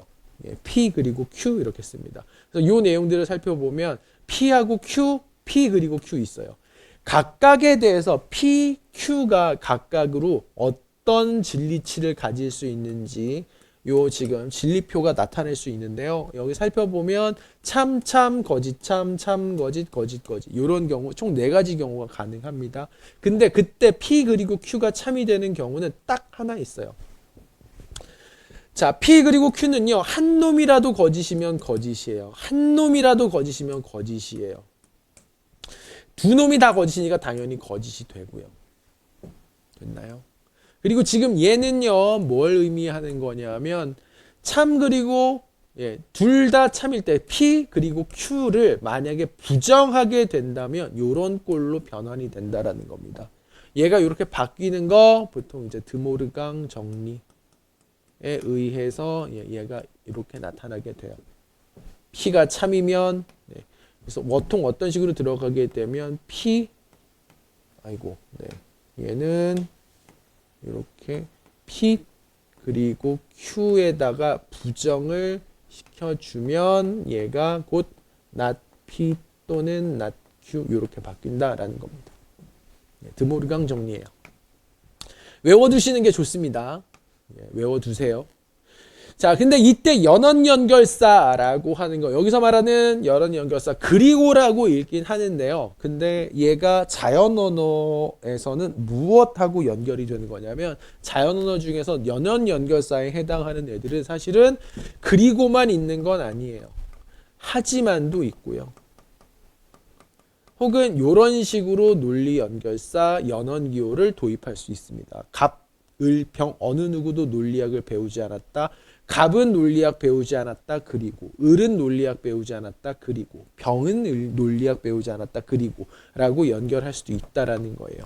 P 그리고 Q 이렇게 씁니다. 그래서 이 내용들을 살펴보면 P하고 Q, P 그리고 Q 있어요. 각각에 대해서 P, Q가 각각으로 어떤 진리치를 가질 수 있는지 요 지금 진리표가 나타낼 수 있는데요. 여기 살펴보면 참, 거짓, 거짓, 거짓 이런 경우 총 4가지 경우가 가능합니다. 근데 그때 P 그리고 Q가 참이 되는 경우는 딱 하나 있어요. 자, P 그리고 Q는요, 한 놈이라도 거짓이면 거짓이에요. 한 놈이라도 거짓이면 거짓이에요. 두 놈이 다 거짓이니까 당연히 거짓이 되고요. 됐나요? 그리고 지금 얘는요, 뭘 의미하는 거냐면 참 그리고 둘 다 참일 때 P 그리고 Q를 만약에 부정하게 된다면 요런 꼴로 변환이 된다라는 겁니다. 얘가 이렇게 바뀌는 거 보통 이제 드모르강 정리 의해서 얘가 이렇게 나타나게 돼요. P가 참이면 그래서 보통 어떤 식으로 들어가게 되면 얘는 이렇게 P 그리고 Q에다가 부정을 시켜주면 얘가 곧 not P 또는 not Q 이렇게 바뀐다라는 겁니다. 드모르강 정리예요. 외워두시는 게 좋습니다. 외워두세요. 자, 근데 이때 연언연결사라고 하는 거, 여기서 말하는 연언연결사 그리고라고 읽긴 하는데요. 근데 얘가 자연언어에서는 무엇하고 연결이 되는 거냐면, 자연언어 중에서 연언연결사에 해당하는 애들은 사실은 그리고만 있는 건 아니에요. 하지만도 있고요. 혹은 이런 식으로 논리연결사, 연언기호를 도입할 수 있습니다. 갑, 을, 병, 어느 누구도 논리학을 배우지 않았다. 갑은 논리학 배우지 않았다. 그리고 을은 논리학 배우지 않았다. 그리고 병은 논리학 배우지 않았다. 그리고 라고 연결할 수도 있다라는 거예요.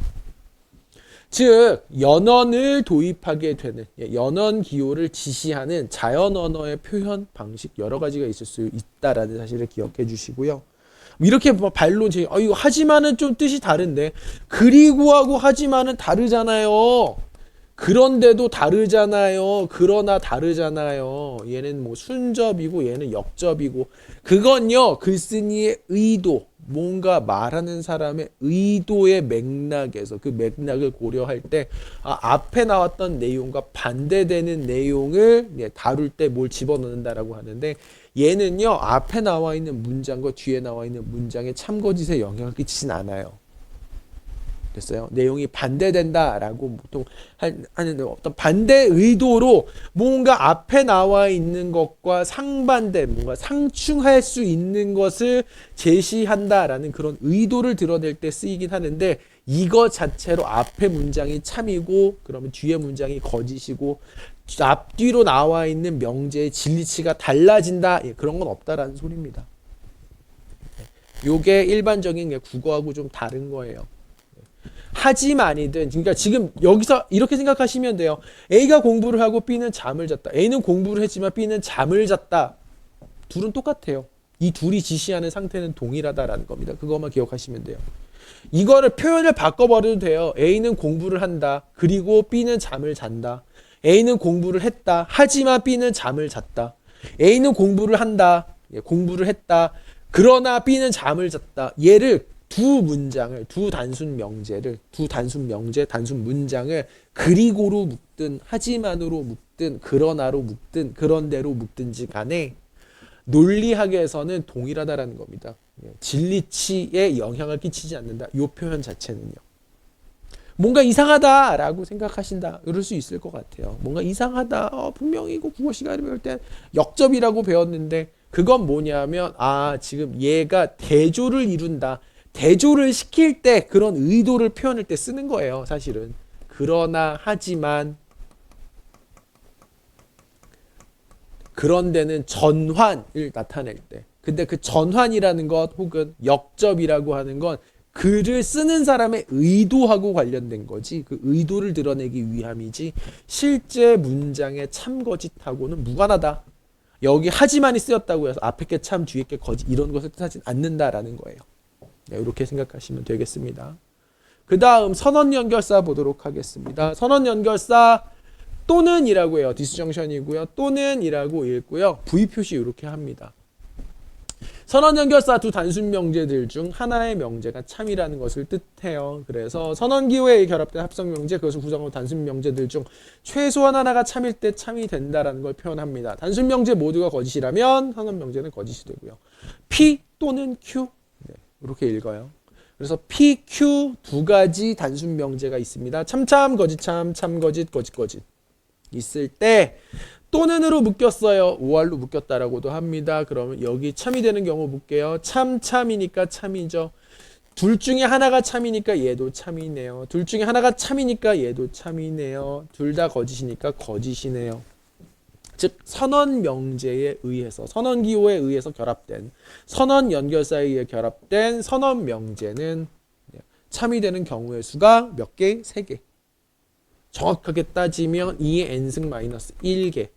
즉 연언을 도입하게 되는 연언 기호를 지시하는 자연 언어의 표현 방식 여러 가지가 있을 수 있다라는 사실을 기억해 주시고요. 이렇게 발로 이거 하지만은 좀 뜻이 다른데 그리고하고 하지만은 다르잖아요. 그런데도 다르잖아요. 그러나 다르잖아요. 얘는 뭐 순접이고 얘는 역접이고 그건요 글쓴이의 의도 뭔가 말하는 사람의 의도의 맥락에서 그 맥락을 고려할 때 앞에 나왔던 내용과 반대되는 내용을 다룰 때 뭘 집어넣는다라고 하는데 얘는요 앞에 나와 있는 문장과 뒤에 나와 있는 문장에 참거짓에 영향을 끼치진 않아요. 됐어요? 내용이 반대된다라고 보통 하는데 어떤 반대 의도로 뭔가 앞에 나와 있는 것과 상반된 뭔가 상충할 수 있는 것을 제시한다라는 그런 의도를 드러낼 때 쓰이긴 하는데 이거 자체로 앞에 문장이 참이고 그러면 뒤에 문장이 거짓이고 앞뒤로 나와 있는 명제의 진리치가 달라진다 그런 건 없다라는 소리입니다. 요게 일반적인 국어하고 좀 다른 거예요. 하지만이든 그러니까 지금 여기서 이렇게 생각하시면 돼요. A가 공부를 하고 B는 잠을 잤다. A는 공부를 했지만 B는 잠을 잤다. 둘은 똑같아요. 이 둘이 지시하는 상태는 동일하다라는 겁니다. 그것만 기억하시면 돼요. 이거를 표현을 바꿔버려도 돼요. A는 공부를 한다. 그리고 B는 잠을 잔다. A는 공부를 했다. 하지만 B는 잠을 잤다. A는 공부를 한다. 공부를 했다. 그러나 B는 잠을 잤다. 얘를 두 문장을 두 단순 명제 단순 문장을 그리고로 묶든 하지만으로 묶든 그러나로 묶든 그런대로 묶든지 간에 논리학에서는 동일하다라는 겁니다. 진리치에 영향을 끼치지 않는다. 이 표현 자체는요. 뭔가 이상하다라고 생각하신다. 이럴 수 있을 것 같아요. 뭔가 이상하다. 분명히 국어 시간에 배울 때 역접이라고 배웠는데 그건 뭐냐면 지금 얘가 대조를 이룬다. 대조를 시킬 때 그런 의도를 표현할 때 쓰는 거예요. 사실은. 그러나 하지만 그런 데는 전환을 나타낼 때 근데 그 전환이라는 것 혹은 역접이라고 하는 건 글을 쓰는 사람의 의도하고 관련된 거지 그 의도를 드러내기 위함이지 실제 문장의 참거짓하고는 무관하다. 여기 하지만이 쓰였다고 해서 앞에 게 참 뒤에 게 거짓 이런 것을 뜻하지 않는다라는 거예요. 이렇게 생각하시면 되겠습니다. 그 다음 선언연결사 보도록 하겠습니다. 선언연결사 또는 이라고 해요. 디스정션이고요. 또는 이라고 읽고요. V 표시 이렇게 합니다. 선언연결사 두 단순 명제들 중 하나의 명제가 참이라는 것을 뜻해요. 그래서 선언기호에 결합된 합성 명제 그것을 구성하는 단순 명제들 중 최소한 하나가 참일 때 참이 된다라는 걸 표현합니다. 단순 명제 모두가 거짓이라면 선언 명제는 거짓이 되고요. P 또는 Q 이렇게 읽어요. 그래서 P, Q 두 가지 단순 명제가 있습니다. 참참, 거짓참, 참거짓, 거짓거짓 있을 때 또는으로 묶였어요. 오알로 묶였다라고도 합니다. 그러면 여기 참이 되는 경우 볼게요. 참이니까 참이죠. 둘 중에 하나가 참이니까 얘도 참이네요. 둘 중에 하나가 참이니까 얘도 참이네요. 둘 다 거짓이니까 거짓이네요. 즉 선언 명제에 의해서 선언 기호에 의해서 결합된 선언 연결사에 의해 결합된 선언 명제는 참이 되는 경우의 수가 몇 개? 3개. 정확하게 따지면 2의 n승 마이너스 1개.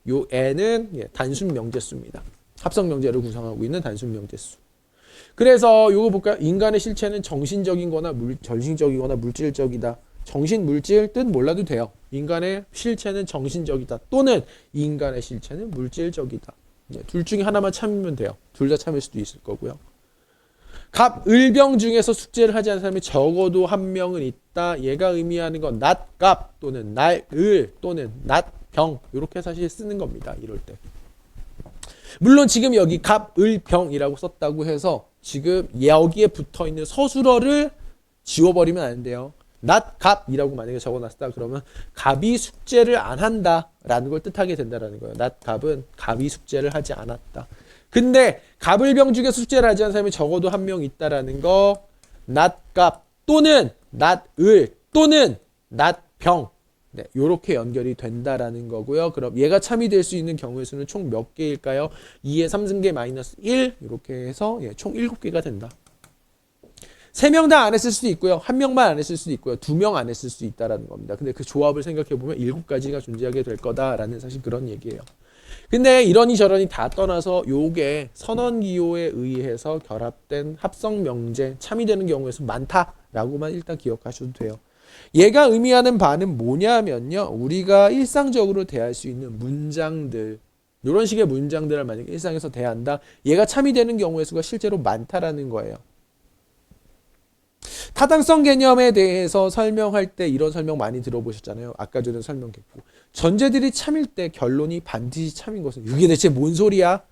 요 n은 단순 명제수입니다. 합성 명제를 구성하고 있는 단순 명제수. 그래서 요거 볼까요? 인간의 실체는 정신적이거나 정신적이거나 물질적이다. 정신, 물질 뜻 몰라도 돼요. 인간의 실체는 정신적이다. 또는 인간의 실체는 물질적이다. 둘 중에 하나만 참으면 돼요. 둘 다 참을 수도 있을 거고요. 갑, 을, 병 중에서 숙제를 하지 않은 사람이 적어도 한 명은 있다. 얘가 의미하는 건 낮, 갑 또는 날, 을 또는 낮, 병 이렇게 사실 쓰는 겁니다. 이럴 때. 물론 지금 여기 갑, 을, 병이라고 썼다고 해서 지금 여기에 붙어있는 서술어를 지워버리면 안 돼요. 낮, 갑이라고 만약에 적어놨다 그러면 갑이 숙제를 안 한다라는 걸 뜻하게 된다라는 거예요. 낮, 갑은 갑이 숙제를 하지 않았다. 근데 갑을 병 중에 숙제를 하지 않은 사람이 적어도 한 명 있다라는 거 낮, 갑 또는 낮, 을 또는 낮, 병 요렇게 연결이 된다라는 거고요. 그럼 얘가 참이 될 수 있는 경우의 수는 총 몇 개일까요? 2의 3승계 마이너스 1 이렇게 해서 총 7개가 된다. 3명 다 안 했을 수도 있고요. 1명만 안 했을 수도 있고요. 2명 안 했을 수도 있다라는 겁니다. 근데 그 조합을 생각해보면 7가지가 존재하게 될 거다라는 사실 그런 얘기예요. 근데 이러니 저러니 다 떠나서 요게 선언기호에 의해서 결합된 합성 명제 참이 되는 경우에서 많다라고만 일단 기억하셔도 돼요. 얘가 의미하는 바는 뭐냐면요. 우리가 일상적으로 대할 수 있는 문장들 이런 식의 문장들을 만약에 일상에서 대한다. 얘가 참이 되는 경우의 수가 실제로 많다라는 거예요. 타당성 개념에 대해서 설명할 때 이런 설명 많이 들어보셨잖아요. 아까 전에 설명했고 전제들이 참일 때 결론이 반드시 참인 것은 이게 대체 뭔 소리야?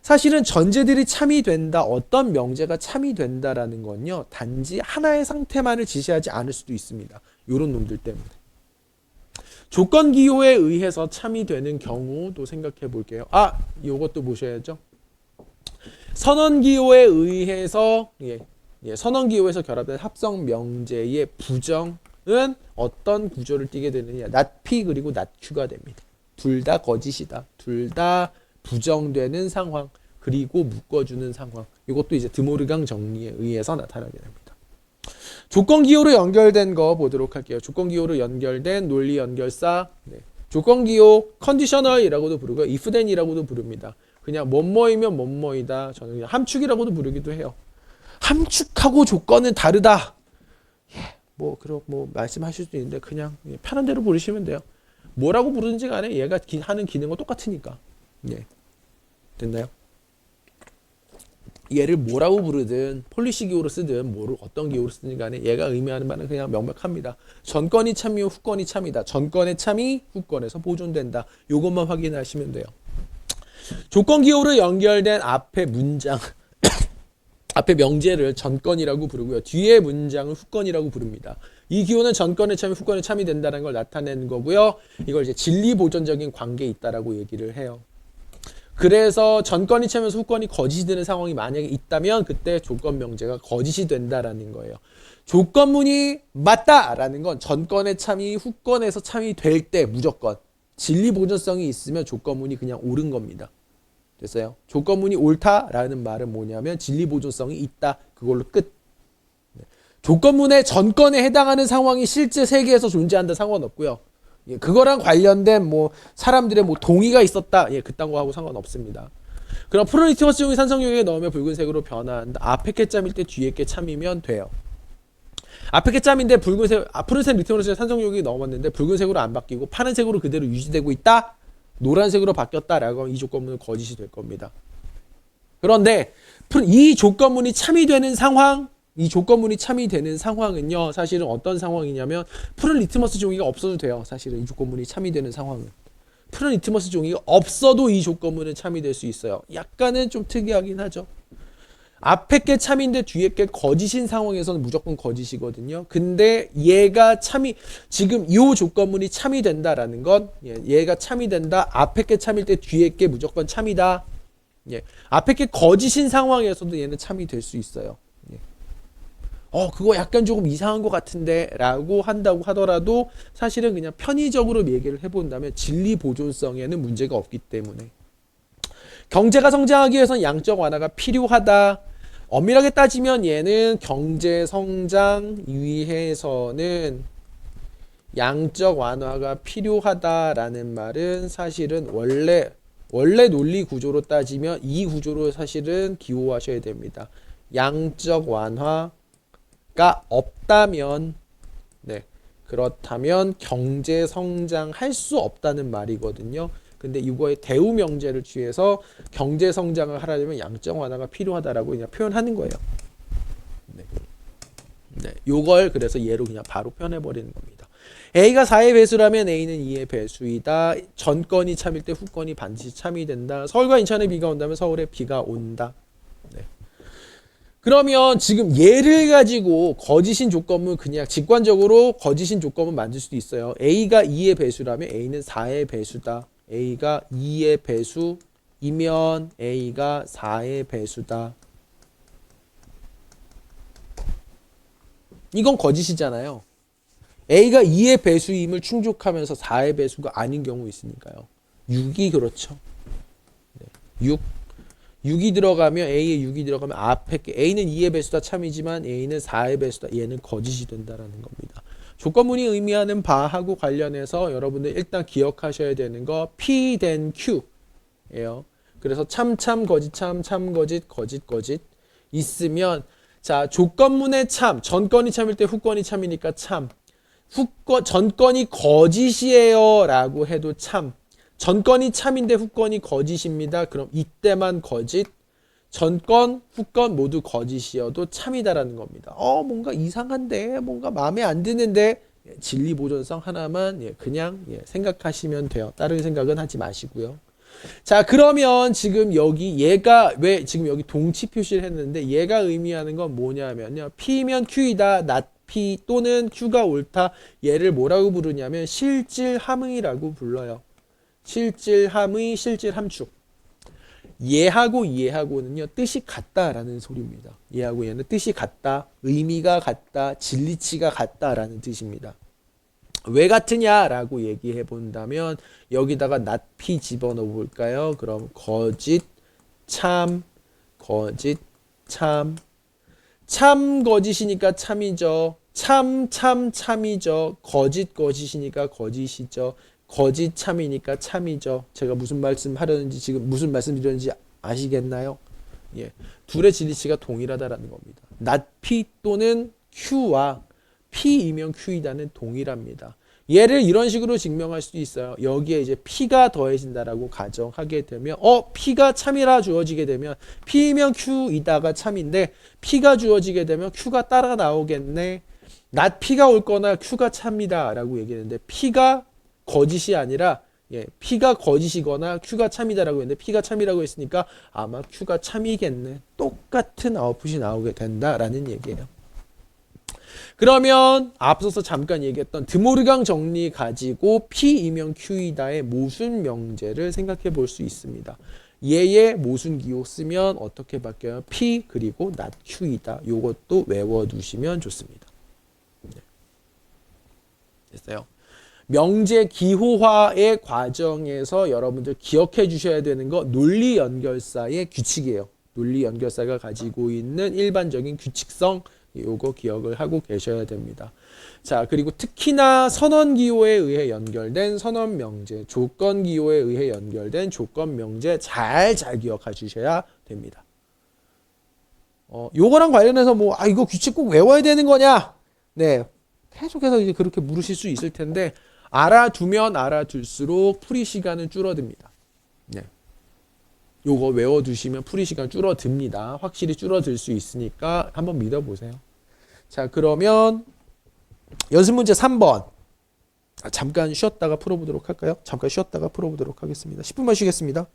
사실은 전제들이 참이 된다. 어떤 명제가 참이 된다라는 건요. 단지 하나의 상태만을 지시하지 않을 수도 있습니다. 이런 놈들 때문에. 조건기호에 의해서 참이 되는 경우도 생각해 볼게요. 요것도 보셔야죠. 선언기호에 의해서 선언기호에서 결합된 합성 명제의 부정은 어떤 구조를 띠게 되느냐. not P 그리고 not Q가 됩니다. 둘 다 거짓이다. 둘 다 부정되는 상황 그리고 묶어주는 상황. 이것도 이제 드모르강 정리에 의해서 나타나게 됩니다. 조건기호로 연결된 거 보도록 할게요. 조건기호로 연결된 논리 연결사. 조건기호 컨디셔널이라고도 부르고 if then이라고도 부릅니다. 그냥 뭐뭐이면 뭐뭐이다. 저는 그냥 함축이라고도 부르기도 해요. 함축하고 조건은 다르다. 뭐 말씀하실 수도 있는데 그냥 편한 대로 부르시면 돼요. 뭐라고 부르든지 간에 얘가 하는 기능은 똑같으니까. 됐나요? 얘를 뭐라고 부르든 폴리시 기호로 쓰든 어떤 기호로 쓰든 간에 얘가 의미하는 바는 그냥 명백합니다. 전건이 참이요 후건이 참이다. 전건의 참이 후건에서 보존된다. 요것만 확인하시면 돼요. 조건 기호로 연결된 앞에 문장 앞에 명제를 전건이라고 부르고요. 뒤에 문장을 후건이라고 부릅니다. 이 기호는 전건의 참이 후건의 참이 된다는 걸 나타내는 거고요. 이걸 이제 진리 보존적인 관계에 있다라고 얘기를 해요. 그래서 전건이 참여해서 후건이 거짓이 되는 상황이 만약에 있다면 그때 조건 명제가 거짓이 된다라는 거예요. 조건문이 맞다라는 건 전건의 참이 후건에서 참이 될 때 무조건 진리 보존성이 있으면 조건문이 그냥 옳은 겁니다. 됐어요? 조건문이 옳다라는 말은 뭐냐면 진리 보존성이 있다. 그걸로 끝. 조건문의 전건에 해당하는 상황이 실제 세계에서 존재한다 상관없고요. 그거랑 관련된 사람들의 동의가 있었다. 그딴 거하고 상관없습니다. 그럼 프로리티머스 종이 산성용액에 넣으면 붉은색으로 변화한다. 앞에 게 짬일 때 뒤에 게 참이면 돼요. 앞에 게 짬인데 푸른색 리티머스 산성용액이 넣었는데 붉은색으로 안 바뀌고 파란색으로 그대로 유지되고 있다. 노란색으로 바뀌었다라고 하면 이 조건문은 거짓이 될 겁니다. 그런데 이 조건문이 참이 되는 상황, 이 조건문이 참이 되는 상황은요. 사실은 어떤 상황이냐면 푸른 리트머스 종이가 없어도 돼요. 사실은 이 조건문이 참이 되는 상황은. 푸른 리트머스 종이가 없어도 이 조건문은 참이 될 수 있어요. 약간은 좀 특이하긴 하죠. 앞에 게 참인데 뒤에 게 거짓인 상황에서는 무조건 거짓이거든요. 근데 얘가 지금 이 조건문이 참이 된다라는 건 얘가 참이 된다. 앞에 게 참일 때 뒤에 게 무조건 참이다. 앞에 게 거짓인 상황에서도 얘는 참이 될 수 있어요. 그거 약간 조금 이상한 것 같은데 라고 한다고 하더라도 사실은 그냥 편의적으로 얘기를 해본다면 진리 보존성에는 문제가 없기 때문에 경제가 성장하기 위해서는 양적 완화가 필요하다. 엄밀하게 따지면 얘는 경제 성장 위해서는 양적 완화가 필요하다라는 말은 사실은 원래 논리 구조로 따지면 이 구조로 사실은 기호하셔야 됩니다. 양적 완화가 없다면 네. 그렇다면 경제 성장할 수 없다는 말이거든요. 근데 이거의 대우 명제를 취해서 경제 성장을 하려면 양적 완화가 필요하다라고 그냥 표현하는 거예요. 네. 네. 요걸 그래서 얘로 그냥 바로 표현해 버리는 겁니다. A가 4의 배수라면 A는 2의 배수이다. 전건이 참일 때 후건이 반드시 참이 된다. 서울과 인천에 비가 온다면 서울에 비가 온다. 네. 그러면 지금 얘를 가지고 거짓인 조건문 그냥 직관적으로 거짓인 조건문 만들 수도 있어요. A가 2의 배수라면 A는 4의 배수다. A가 2의 배수이면 A가 4의 배수다. 이건 거짓이잖아요. A가 2의 배수임을 충족하면서 4의 배수가 아닌 경우 있으니까요. 6이 그렇죠. 네. 6이 들어가면 A에 6이 들어가면 앞에 A는 2의 배수다 참이지만 A는 4의 배수다. 얘는 거짓이 된다라는 겁니다. 조건문이 의미하는 바하고 관련해서 여러분들 일단 기억하셔야 되는 거 P 된 Q예요. 그래서 참 거짓 거짓 있으면 자 조건문의 참 전건이 참일 때 후건이 참이니까 참 전건이 거짓이에요 라고 해도 참 전건이 참인데 후건이 거짓입니다. 그럼 이때만 거짓 전건 후건 모두 거짓이어도 참이다라는 겁니다. 뭔가 이상한데 뭔가 마음에 안 드는데 진리 보존성 하나만 그냥 생각하시면 돼요. 다른 생각은 하지 마시고요. 자 그러면 지금 여기 얘가 왜 지금 여기 동치 표시를 했는데 얘가 의미하는 건 뭐냐면요. P면 Q이다. not P 또는 Q가 옳다. 얘를 뭐라고 부르냐면 실질함의라고 불러요. 실질함의 실질함축. 얘하고는요 뜻이 같다라는 소리입니다. 얘하고 얘는 뜻이 같다, 의미가 같다, 진리치가 같다라는 뜻입니다. 왜 같으냐라고 얘기해 본다면 여기다가 not P 집어넣어 볼까요? 그럼 거짓, 참, 참 거짓이니까 참이죠. 참이죠. 거짓이니까 거짓이죠. 거짓 참이니까 참이죠. 제가 무슨 말씀 하려는지 지금 무슨 말씀 드렸는지 아시겠나요? 예. 둘의 진리치가 동일하다라는 겁니다. not P 또는 Q와 P이면 Q이다는 동일합니다. 얘를 이런 식으로 증명할 수도 있어요. 여기에 이제 P가 더해진다라고 가정하게 되면 P가 참이라 주어지게 되면 P이면 Q이다가 참인데 P가 주어지게 되면 Q가 따라 나오겠네. not P가 올 거나 Q가 참이다 라고 얘기했는데 P가 거짓이 아니라 P가 거짓이거나 Q가 참이다라고 했는데 P가 참이라고 했으니까 아마 Q가 참이겠네. 똑같은 아웃풋이 나오게 된다라는 얘기예요. 그러면 앞서서 잠깐 얘기했던 드모르강 정리 가지고 P이면 Q이다의 모순 명제를 생각해 볼 수 있습니다. 얘의 모순 기호 쓰면 어떻게 바뀌어요? P 그리고 not Q이다. 요것도 외워두시면 좋습니다. 됐어요. 명제 기호화의 과정에서 여러분들 기억해 주셔야 되는 거 논리 연결사의 규칙이에요. 논리 연결사가 가지고 있는 일반적인 규칙성 요거 기억을 하고 계셔야 됩니다. 자, 그리고 특히나 선언 기호에 의해 연결된 선언 명제, 조건 기호에 의해 연결된 조건 명제 잘 기억해 주셔야 됩니다. 요거랑 관련해서 이거 규칙 꼭 외워야 되는 거냐? 네. 계속해서 이제 그렇게 물으실 수 있을 텐데 알아두면 알아둘수록 풀이 시간은 줄어듭니다. 네. 요거 외워두시면 풀이 시간 줄어듭니다. 확실히 줄어들 수 있으니까 한번 믿어보세요. 자, 그러면 연습 문제 3번. 잠깐 쉬었다가 풀어보도록 할까요? 잠깐 쉬었다가 풀어보도록 하겠습니다. 10분만 쉬겠습니다.